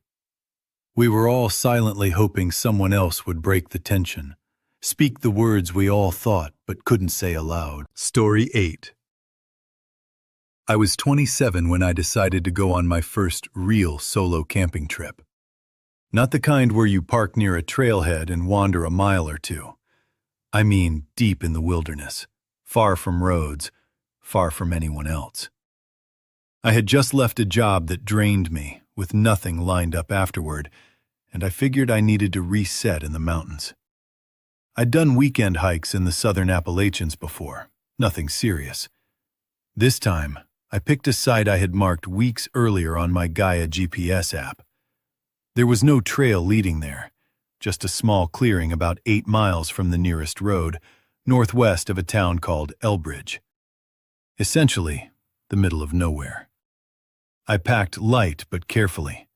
We were all silently hoping someone else would break the tension, speak the words we all thought but couldn't say aloud. Story 8. I was 27 when I decided to go on my first real solo camping trip. Not the kind where you park near a trailhead and wander a mile or two. I mean deep in the wilderness, far from roads, far from anyone else. I had just left a job that drained me, with nothing lined up afterward, and I figured I needed to reset in the mountains. I'd done weekend hikes in the southern Appalachians before, nothing serious. This time, I picked a site I had marked weeks earlier on my Gaia GPS app. There was no trail leading there, just a small clearing about 8 miles from the nearest road, northwest of a town called Elbridge. Essentially, the middle of nowhere. I packed light but carefully.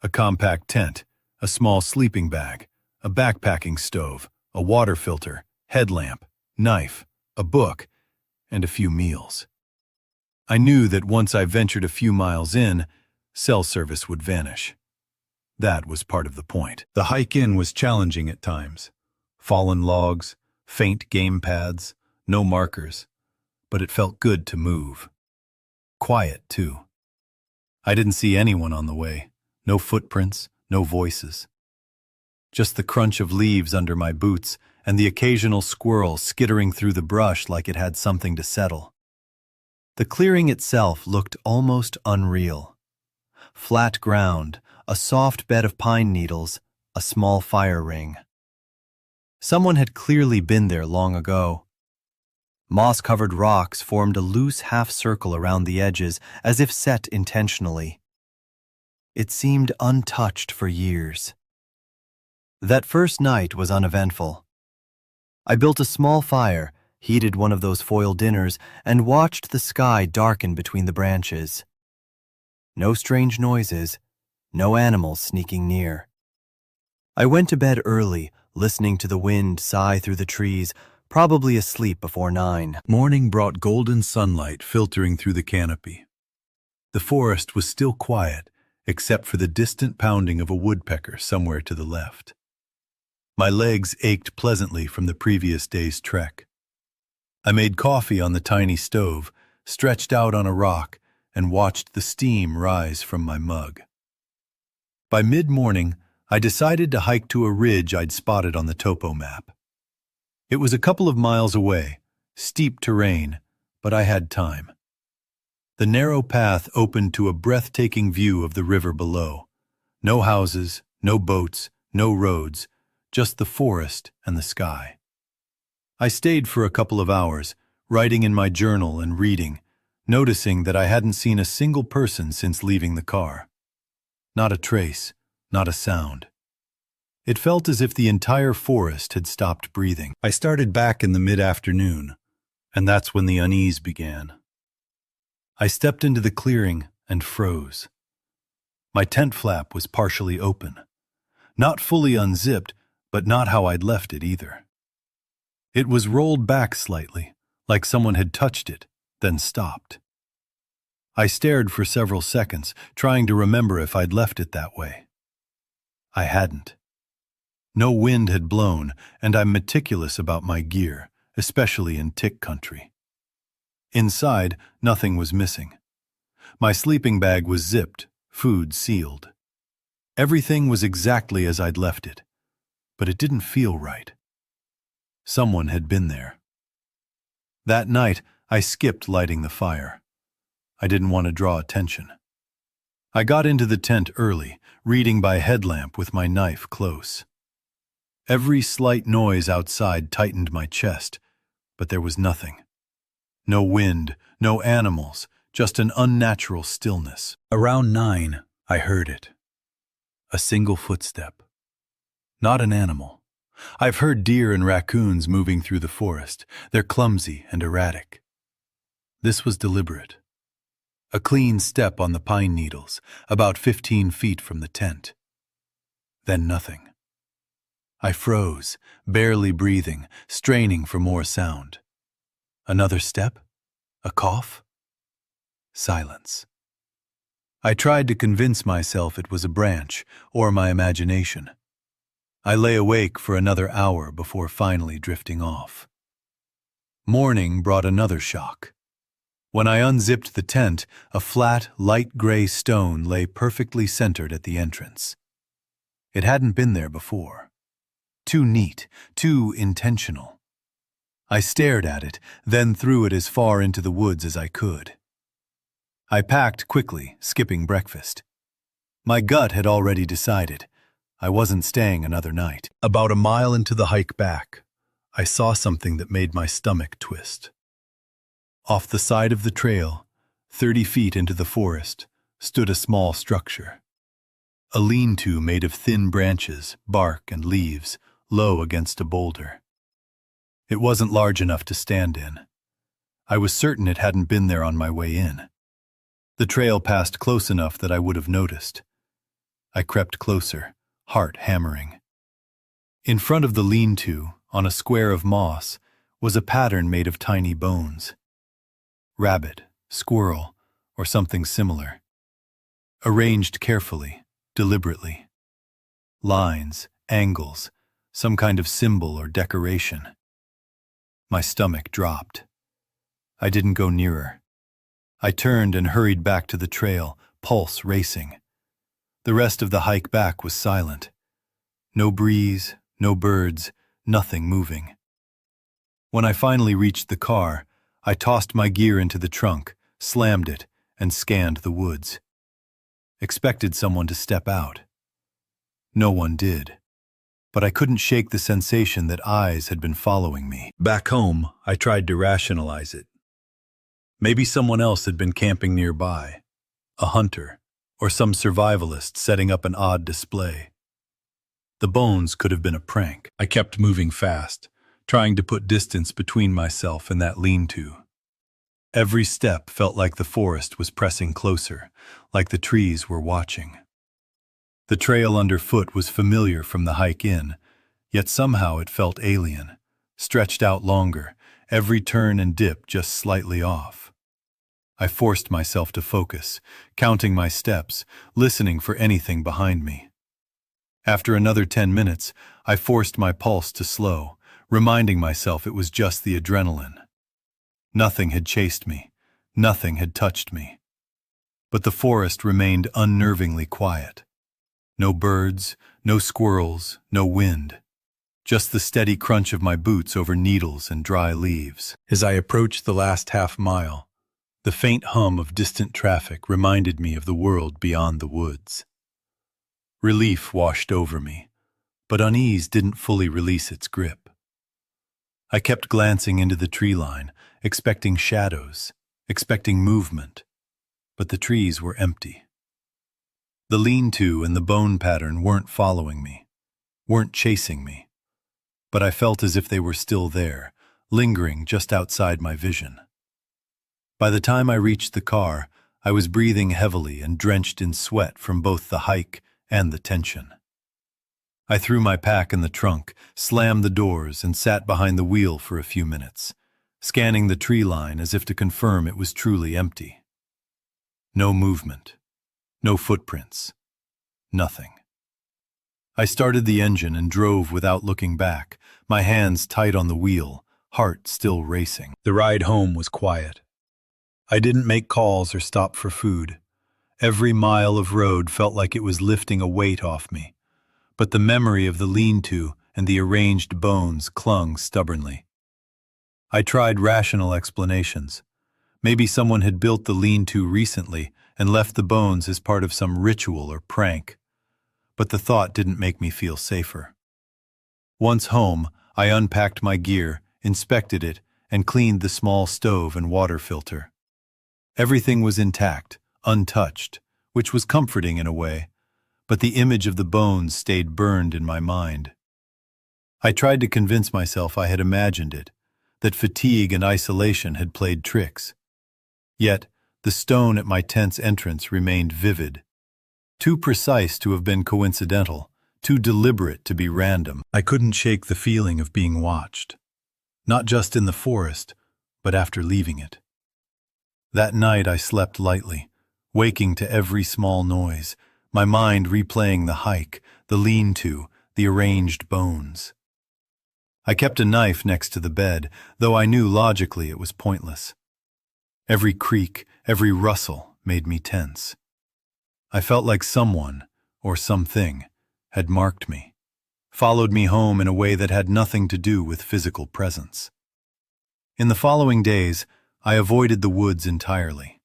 A compact tent, a small sleeping bag, a backpacking stove, a water filter, headlamp, knife, a book, and a few meals. I knew that once I ventured a few miles in, cell service would vanish. That was part of the point. The hike in was challenging at times. Fallen logs, faint game paths, no markers. But it felt good to move. Quiet, too. I didn't see anyone on the way. No footprints, no voices. Just the crunch of leaves under my boots and the occasional squirrel skittering through the brush like it had something to settle. The clearing itself looked almost unreal. Flat ground, a soft bed of pine needles, a small fire ring. Someone had clearly been there long ago. Moss-covered rocks formed a loose half-circle around the edges, as if set intentionally. It seemed untouched for years. That first night was uneventful. I built a small fire, heated one of those foil dinners, and watched the sky darken between the branches. No strange noises, no animals sneaking near. I went to bed early, listening to the wind sigh through the trees, probably asleep before 9. Morning brought golden sunlight filtering through the canopy. The forest was still quiet, except for the distant pounding of a woodpecker somewhere to the left. My legs ached pleasantly from the previous day's trek. I made coffee on the tiny stove, stretched out on a rock, and watched the steam rise from my mug. By mid-morning, I decided to hike to a ridge I'd spotted on the topo map. It was a couple of miles away, steep terrain, but I had time. The narrow path opened to a breathtaking view of the river below. No houses, no boats, no roads, just the forest and the sky. I stayed for a couple of hours, writing in my journal and reading, noticing that I hadn't seen a single person since leaving the car. Not a trace, not a sound. It felt as if the entire forest had stopped breathing. I started back in the mid-afternoon, and that's when the unease began. I stepped into the clearing and froze. My tent flap was partially open. Not fully unzipped, but not how I'd left it either. It was rolled back slightly, like someone had touched it, then stopped. I stared for several seconds, trying to remember if I'd left it that way. I hadn't. No wind had blown, and I'm meticulous about my gear, especially in tick country. Inside, nothing was missing. My sleeping bag was zipped, food sealed. Everything was exactly as I'd left it, but it didn't feel right. Someone had been there. That night, I skipped lighting the fire. I didn't want to draw attention. I got into the tent early, reading by headlamp with my knife close. Every slight noise outside tightened my chest, but there was nothing. No wind, no animals, just an unnatural stillness. Around 9, I heard it. A single footstep. Not an animal. I've heard deer and raccoons moving through the forest. They're clumsy and erratic. This was deliberate. A clean step on the pine needles, about 15 feet from the tent. Then nothing. I froze, barely breathing, straining for more sound. Another step? A cough? Silence. I tried to convince myself it was a branch or my imagination. I lay awake for another hour before finally drifting off. Morning brought another shock. When I unzipped the tent, a flat, light gray stone lay perfectly centered at the entrance. It hadn't been there before. Too neat, too intentional. I stared at it, then threw it as far into the woods as I could. I packed quickly, skipping breakfast. My gut had already decided. I wasn't staying another night. About a mile into the hike back, I saw something that made my stomach twist. Off the side of the trail, 30 feet into the forest, stood a small structure. A lean-to made of thin branches, bark, and leaves, low against a boulder. It wasn't large enough to stand in. I was certain it hadn't been there on my way in. The trail passed close enough that I would have noticed. I crept closer, heart hammering. In front of the lean-to, on a square of moss, was a pattern made of tiny bones. Rabbit, squirrel, or something similar. Arranged carefully, deliberately. Lines, angles, some kind of symbol or decoration. My stomach dropped. I didn't go nearer. I turned and hurried back to the trail, pulse racing. The rest of the hike back was silent. No breeze, no birds, nothing moving. When I finally reached the car, I tossed my gear into the trunk, slammed it, and scanned the woods. Expected someone to step out. No one did. But I couldn't shake the sensation that eyes had been following me. Back home, I tried to rationalize it. Maybe someone else had been camping nearby, a hunter, or some survivalist setting up an odd display. The bones could have been a prank. I kept moving fast, trying to put distance between myself and that lean-to. Every step felt like the forest was pressing closer, like the trees were watching. The trail underfoot was familiar from the hike in, yet somehow it felt alien, stretched out longer, every turn and dip just slightly off. I forced myself to focus, counting my steps, listening for anything behind me. After another 10 minutes, I forced my pulse to slow, reminding myself it was just the adrenaline. Nothing had chased me, nothing had touched me. But the forest remained unnervingly quiet. No birds, no squirrels, no wind. Just the steady crunch of my boots over needles and dry leaves. As I approached the last half-mile, the faint hum of distant traffic reminded me of the world beyond the woods. Relief washed over me, but unease didn't fully release its grip. I kept glancing into the tree line, expecting shadows, expecting movement, but the trees were empty. The lean-to and the bone pattern weren't following me, weren't chasing me, but I felt as if they were still there, lingering just outside my vision. By the time I reached the car, I was breathing heavily and drenched in sweat from both the hike and the tension. I threw my pack in the trunk, slammed the doors, and sat behind the wheel for a few minutes, scanning the tree line as if to confirm it was truly empty. No movement, no footprints, nothing. I started the engine and drove without looking back, my hands tight on the wheel, heart still racing. The ride home was quiet. I didn't make calls or stop for food. Every mile of road felt like it was lifting a weight off me, but the memory of the lean-to and the arranged bones clung stubbornly. I tried rational explanations. Maybe someone had built the lean-to recently and left the bones as part of some ritual or prank, but the thought didn't make me feel safer. Once home, I unpacked my gear, inspected it, and cleaned the small stove and water filter. Everything was intact, untouched, which was comforting in a way, but the image of the bones stayed burned in my mind. I tried to convince myself I had imagined it, that fatigue and isolation had played tricks. Yet, The stone at my tent's entrance remained vivid, too precise to have been coincidental, too deliberate to be random. I couldn't shake the feeling of being watched, not just in the forest, but after leaving it. That night I slept lightly, waking to every small noise, my mind replaying the hike, the lean-to, the arranged bones. I kept a knife next to the bed, though I knew logically it was pointless. Every creak, every rustle made me tense. I felt like someone, or something, had marked me, followed me home in a way that had nothing to do with physical presence. In the following days, I avoided the woods entirely.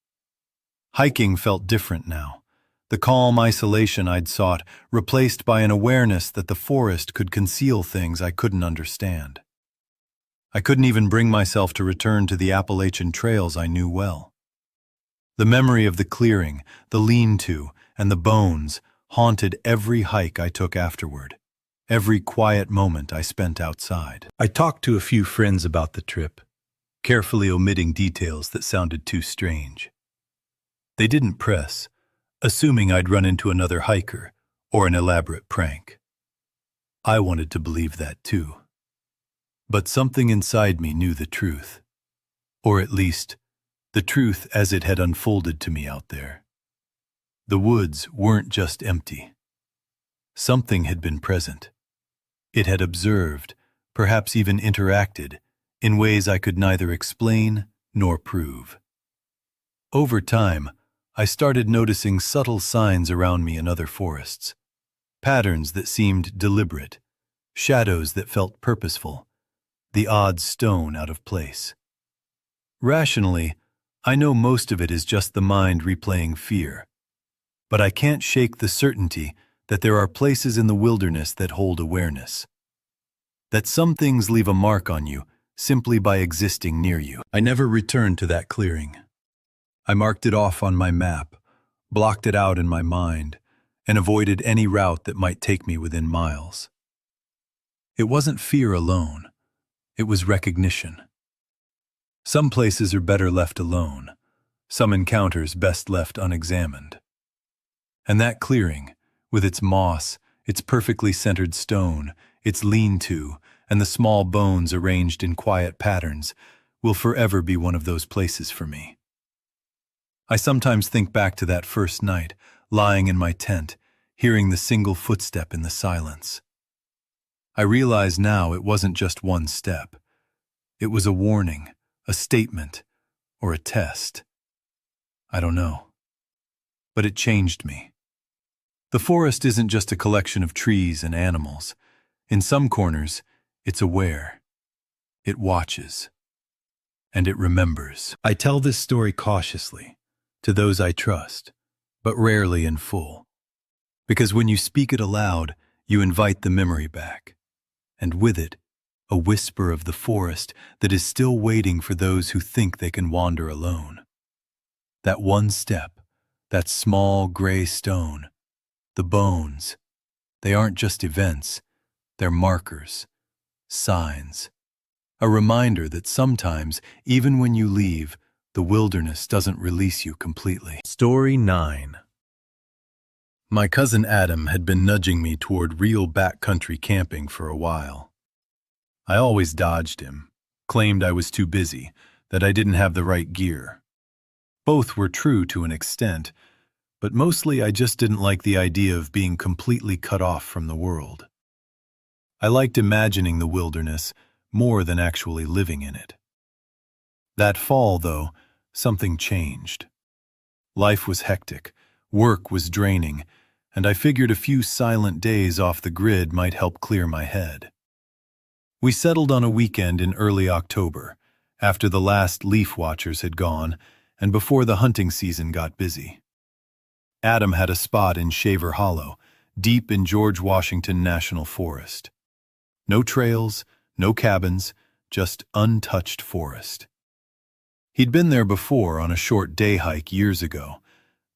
Hiking felt different now, the calm isolation I'd sought replaced by an awareness that the forest could conceal things I couldn't understand. I couldn't even bring myself to return to the Appalachian trails I knew well. The memory of the clearing, the lean-to, and the bones haunted every hike I took afterward, every quiet moment I spent outside. I talked to a few friends about the trip, carefully omitting details that sounded too strange. They didn't press, assuming I'd run into another hiker or an elaborate prank. I wanted to believe that too. But something inside me knew the truth, or at least, the truth as it had unfolded to me out there. The woods weren't just empty. Something had been present. It had observed, perhaps even interacted, in ways I could neither explain nor prove. Over time, I started noticing subtle signs around me in other forests, patterns that seemed deliberate, shadows that felt purposeful, the odd stone out of place. Rationally, I know most of it is just the mind replaying fear, but I can't shake the certainty that there are places in the wilderness that hold awareness, that some things leave a mark on you simply by existing near you. I never returned to that clearing. I marked it off on my map, blocked it out in my mind, and avoided any route that might take me within miles. It wasn't fear alone. It was recognition. Some places are better left alone, some encounters best left unexamined. And that clearing, with its moss, its perfectly centered stone, its lean-to, and the small bones arranged in quiet patterns, will forever be one of those places for me. I sometimes think back to that first night, lying in my tent, hearing the single footstep in the silence. I realize now it wasn't just one step. It was a warning, a statement, or a test. I don't know. But it changed me. The forest isn't just a collection of trees and animals. In some corners, it's aware. It watches. And it remembers. I tell this story cautiously, to those I trust, but rarely in full. Because when you speak it aloud, you invite the memory back. And with it, a whisper of the forest that is still waiting for those who think they can wander alone. That one step, that small gray stone, the bones, they aren't just events, they're markers, signs, a reminder that sometimes, even when you leave, the wilderness doesn't release you completely. Story 9. My cousin Adam had been nudging me toward real backcountry camping for a while. I always dodged him, claimed I was too busy, that I didn't have the right gear. Both were true to an extent, but mostly I just didn't like the idea of being completely cut off from the world. I liked imagining the wilderness more than actually living in it. That fall, though, something changed. Life was hectic, work was draining, and I figured a few silent days off the grid might help clear my head. We settled on a weekend in early October, after the last leaf watchers had gone and before the hunting season got busy. Adam had a spot in Shaver Hollow, deep in George Washington National Forest. No trails, no cabins, just untouched forest. He'd been there before on a short day hike years ago,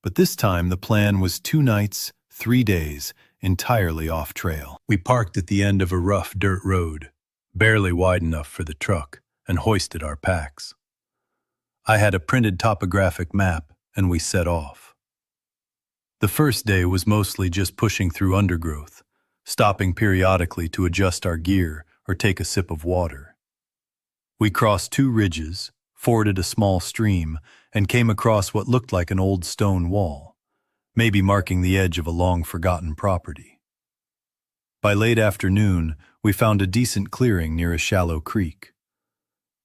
but this time the plan was 2 nights, 3 days, entirely off trail. We parked at the end of a rough dirt road, barely wide enough for the truck, and hoisted our packs. I had a printed topographic map, and we set off. The first day was mostly just pushing through undergrowth, stopping periodically to adjust our gear or take a sip of water. We crossed 2 ridges, forded a small stream, and came across what looked like an old stone wall, maybe marking the edge of a long-forgotten property. By late afternoon, we found a decent clearing near a shallow creek.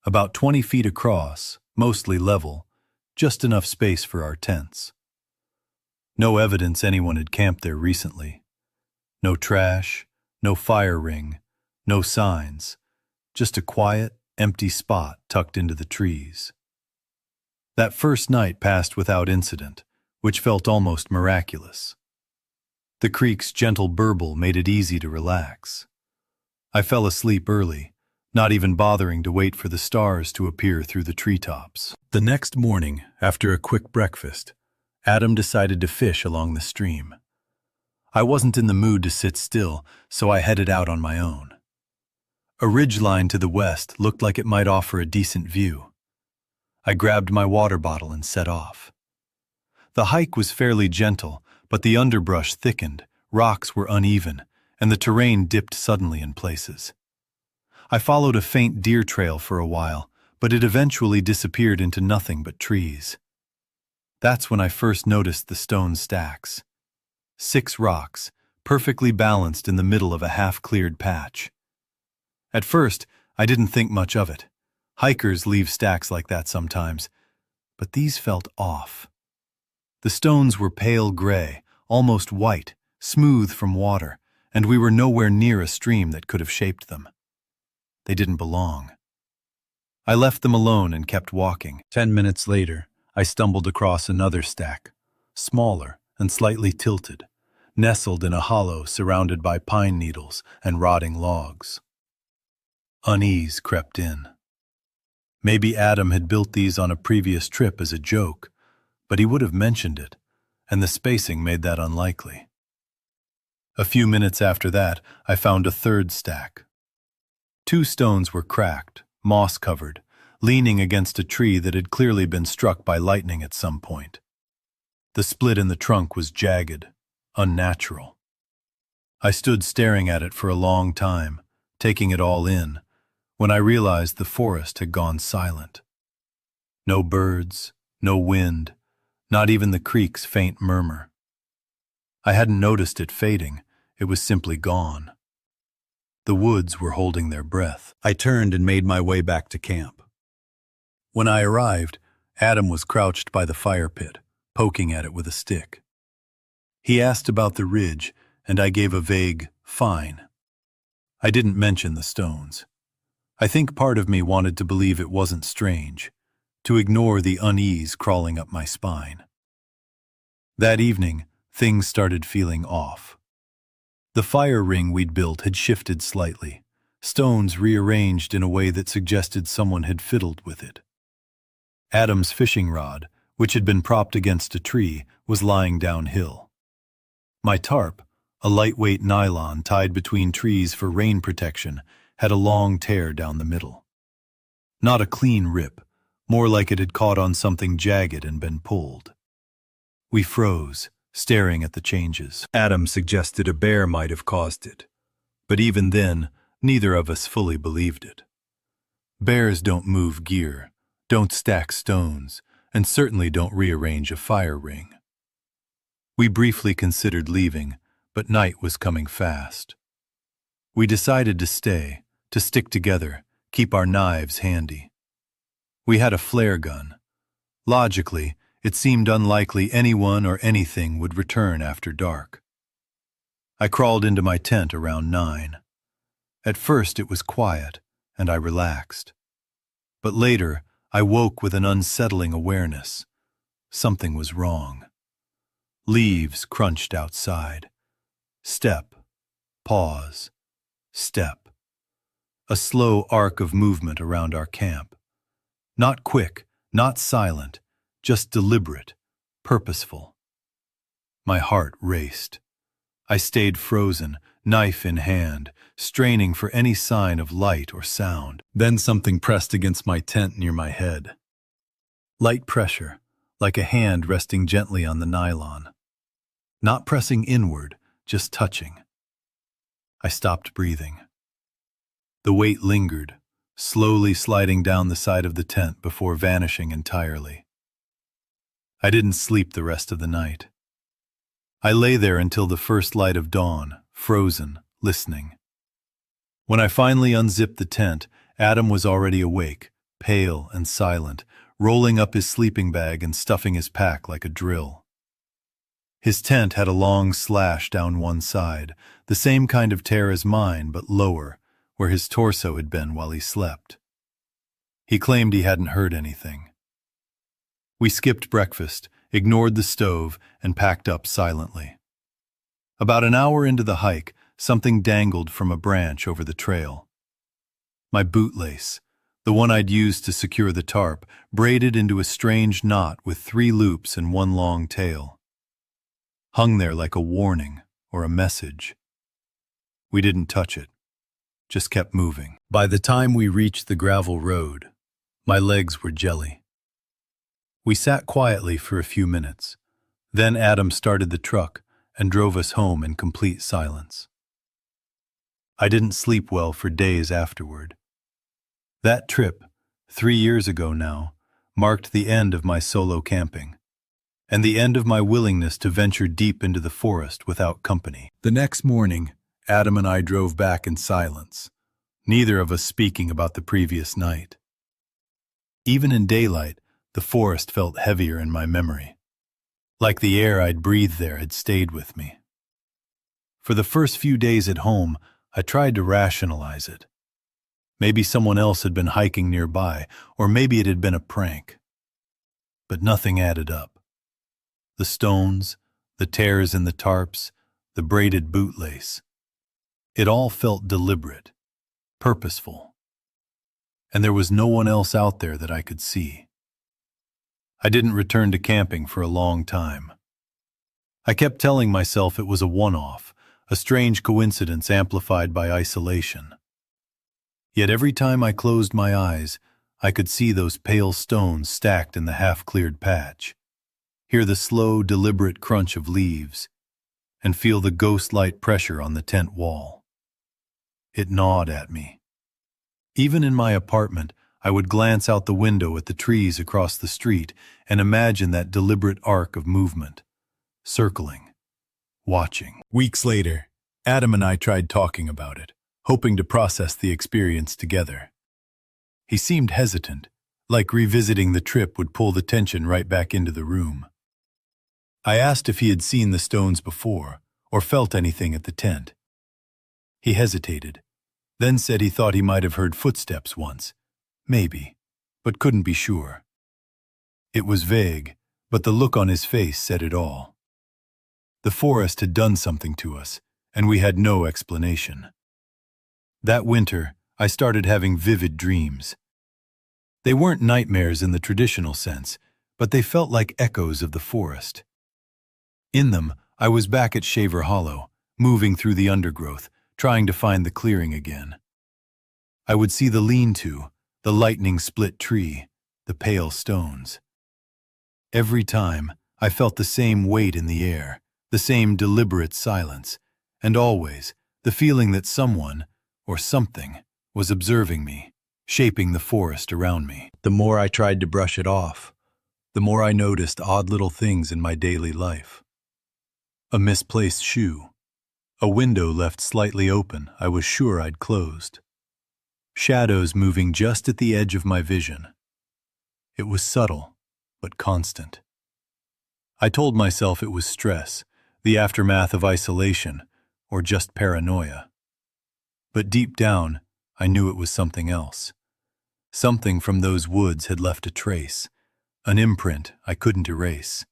About 20 feet across, mostly level, just enough space for our tents. No evidence anyone had camped there recently. No trash, no fire ring, no signs, just a quiet, empty spot tucked into the trees. That first night passed without incident, which felt almost miraculous. The creek's gentle burble made it easy to relax. I fell asleep early, not even bothering to wait for the stars to appear through the treetops. The next morning, after a quick breakfast, Adam decided to fish along the stream. I wasn't in the mood to sit still, so I headed out on my own. A ridgeline to the west looked like it might offer a decent view. I grabbed my water bottle and set off. The hike was fairly gentle, but the underbrush thickened, rocks were uneven, and the terrain dipped suddenly in places. I followed a faint deer trail for a while, but it eventually disappeared into nothing but trees. That's when I first noticed the stone stacks. 6 rocks, perfectly balanced in the middle of a half-cleared patch. At first, I didn't think much of it. Hikers leave stacks like that sometimes, but these felt off. The stones were pale gray, almost white, smooth from water, and we were nowhere near a stream that could have shaped them. They didn't belong. I left them alone and kept walking. 10 minutes later, I stumbled across another stack, smaller and slightly tilted, nestled in a hollow surrounded by pine needles and rotting logs. Unease crept in. Maybe Adam had built these on a previous trip as a joke, but he would have mentioned it, and the spacing made that unlikely. A few minutes after that, I found a third stack. 2 stones were cracked, moss-covered, leaning against a tree that had clearly been struck by lightning at some point. The split in the trunk was jagged, unnatural. I stood staring at it for a long time, taking it all in, when I realized the forest had gone silent. No birds, no wind, not even the creek's faint murmur. I hadn't noticed it fading, it was simply gone. The woods were holding their breath. I turned and made my way back to camp. When I arrived, Adam was crouched by the fire pit, poking at it with a stick. He asked about the ridge, and I gave a vague, "Fine." I didn't mention the stones. I think part of me wanted to believe it wasn't strange, to ignore the unease crawling up my spine. That evening, things started feeling off. The fire ring we'd built had shifted slightly, stones rearranged in a way that suggested someone had fiddled with it. Adam's fishing rod, which had been propped against a tree, was lying downhill. My tarp, a lightweight nylon tied between trees for rain protection, had a long tear down the middle. Not a clean rip, more like it had caught on something jagged and been pulled. We froze, staring at the changes. Adam suggested a bear might have caused it, but even then, neither of us fully believed it. Bears don't move gear, don't stack stones, and certainly don't rearrange a fire ring. We briefly considered leaving, but night was coming fast. We decided to stay, to stick together, keep our knives handy. We had a flare gun. Logically, it seemed unlikely anyone or anything would return after dark. I crawled into my tent around 9. At first it was quiet, and I relaxed. But later, I woke with an unsettling awareness. Something was wrong. Leaves crunched outside. Step, pause, step. A slow arc of movement around our camp. Not quick, not silent, just deliberate, purposeful. My heart raced. I stayed frozen, knife in hand, straining for any sign of light or sound. Then something pressed against my tent near my head. Light pressure, like a hand resting gently on the nylon. Not pressing inward, just touching. I stopped breathing. The weight lingered, slowly sliding down the side of the tent before vanishing entirely. I didn't sleep the rest of the night. I lay there until the first light of dawn, frozen, listening. When I finally unzipped the tent, Adam was already awake, pale and silent, rolling up his sleeping bag and stuffing his pack like a drill. His tent had a long slash down one side, the same kind of tear as mine, but lower, where his torso had been while he slept. He claimed he hadn't heard anything. We skipped breakfast, ignored the stove, and packed up silently. About an hour into the hike, something dangled from a branch over the trail. My bootlace, the one I'd used to secure the tarp, braided into a strange knot with 3 loops and one long tail. Hung there like a warning or a message. We didn't touch it, just kept moving. By the time we reached the gravel road, my legs were jelly. We sat quietly for a few minutes. Then Adam started the truck and drove us home in complete silence. I didn't sleep well for days afterward. That trip, 3 years ago now, marked the end of my solo camping, and the end of my willingness to venture deep into the forest without company. The next morning, Adam and I drove back in silence, neither of us speaking about the previous night. Even in daylight, the forest felt heavier in my memory, like the air I'd breathed there had stayed with me. For the first few days at home, I tried to rationalize it. Maybe someone else had been hiking nearby, or maybe it had been a prank. But nothing added up. The stones, the tears in the tarps, the braided bootlace. It all felt deliberate, purposeful. And there was no one else out there that I could see. I didn't return to camping for a long time. I kept telling myself it was a one-off, a strange coincidence amplified by isolation. Yet every time I closed my eyes, I could see those pale stones stacked in the half-cleared patch, hear the slow, deliberate crunch of leaves, and feel the ghost-light pressure on the tent wall. It gnawed at me. Even in my apartment, I would glance out the window at the trees across the street and imagine that deliberate arc of movement, circling, watching. Weeks later, Adam and I tried talking about it, hoping to process the experience together. He seemed hesitant, like revisiting the trip would pull the tension right back into the room. I asked if he had seen the stones before, or felt anything at the tent. He hesitated, then said he thought he might have heard footsteps once. Maybe, but couldn't be sure. It was vague, but the look on his face said it all. The forest had done something to us, and we had no explanation. That winter, I started having vivid dreams. They weren't nightmares in the traditional sense, but they felt like echoes of the forest. In them, I was back at Shaver Hollow, moving through the undergrowth, trying to find the clearing again. I would see the lean-to, the lightning-split tree, the pale stones. Every time, I felt the same weight in the air, the same deliberate silence, and always the feeling that someone, or something, was observing me, shaping the forest around me. The more I tried to brush it off, the more I noticed odd little things in my daily life. A misplaced shoe, a window left slightly open I was sure I'd closed. Shadows moving just at the edge of my vision. It was subtle, but constant. I told myself it was stress, the aftermath of isolation, or just paranoia. But deep down, I knew it was something else. Something from those woods had left a trace, an imprint I couldn't erase.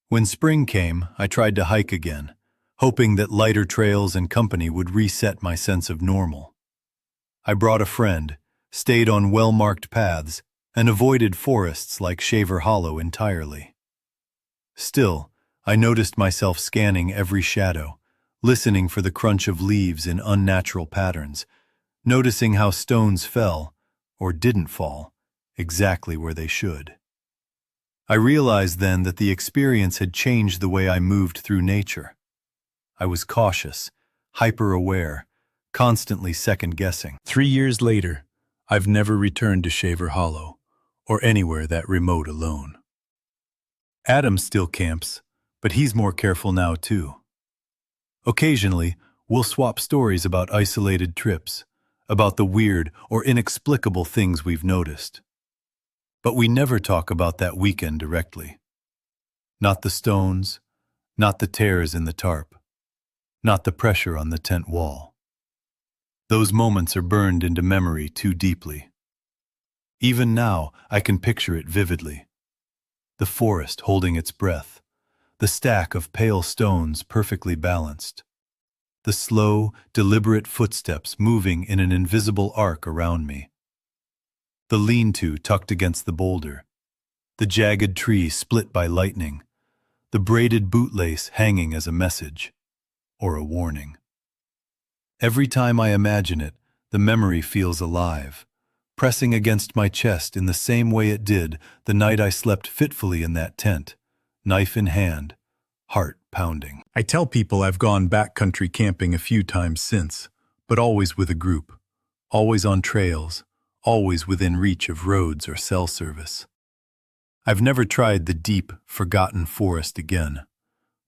When spring came, I tried to hike again, hoping that lighter trails and company would reset my sense of normal. I brought a friend, stayed on well-marked paths, and avoided forests like Shaver Hollow entirely. Still, I noticed myself scanning every shadow, listening for the crunch of leaves in unnatural patterns, noticing how stones fell, or didn't fall, exactly where they should. I realized then that the experience had changed the way I moved through nature. I was cautious, hyper-aware, constantly second-guessing. 3 years later, I've never returned to Shaver Hollow, or anywhere that remote alone. Adam still camps, but he's more careful now too. Occasionally, we'll swap stories about isolated trips, about the weird or inexplicable things we've noticed. But we never talk about that weekend directly. Not the stones, not the tears in the tarp, not the pressure on the tent wall. Those moments are burned into memory too deeply. Even now, I can picture it vividly. The forest holding its breath, the stack of pale stones perfectly balanced, the slow, deliberate footsteps moving in an invisible arc around me. The lean-to tucked against the boulder, the jagged tree split by lightning, the braided bootlace hanging as a message, or a warning. Every time I imagine it, the memory feels alive, pressing against my chest in the same way it did the night I slept fitfully in that tent, knife in hand, heart pounding. I tell people I've gone backcountry camping a few times since, but always with a group, always on trails, always within reach of roads or cell service. I've never tried the deep, forgotten forest again,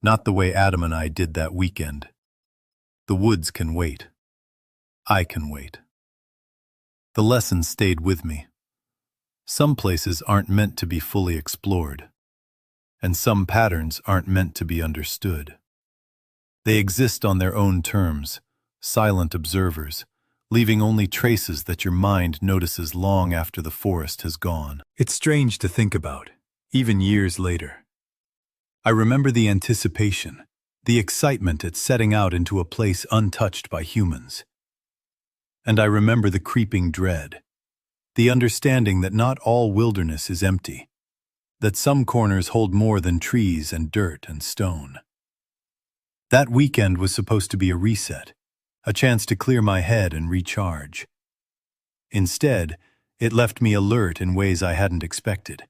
not the way Adam and I did that weekend. The woods can wait. I can wait. The lesson stayed with me. Some places aren't meant to be fully explored, and some patterns aren't meant to be understood. They exist on their own terms, silent observers, leaving only traces that your mind notices long after the forest has gone. It's strange to think about, even years later. I remember the anticipation, the excitement at setting out into a place untouched by humans. And I remember the creeping dread, the understanding that not all wilderness is empty, that some corners hold more than trees and dirt and stone. That weekend was supposed to be a reset, a chance to clear my head and recharge. Instead, it left me alert in ways I hadn't expected,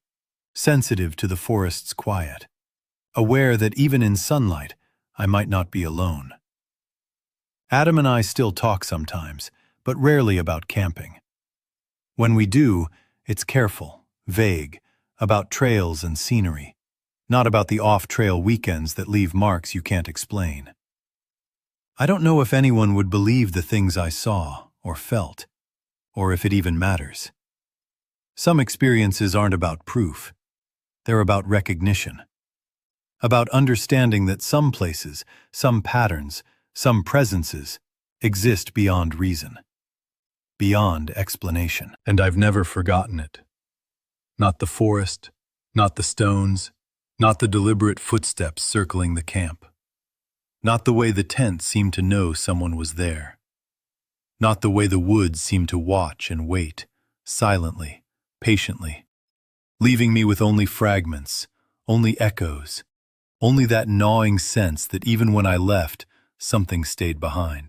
sensitive to the forest's quiet, aware that even in sunlight, I might not be alone. Adam and I still talk sometimes, but rarely about camping. When we do, it's careful, vague, about trails and scenery, not about the off-trail weekends that leave marks you can't explain. I don't know if anyone would believe the things I saw or felt, or if it even matters. Some experiences aren't about proof. They're about recognition. About understanding that some places, some patterns, some presences exist beyond reason, beyond explanation. And I've never forgotten it. Not the forest, not the stones, not the deliberate footsteps circling the camp. Not the way the tent seemed to know someone was there. Not the way the woods seemed to watch and wait, silently, patiently, leaving me with only fragments, only echoes, only that gnawing sense that even when I left, something stayed behind.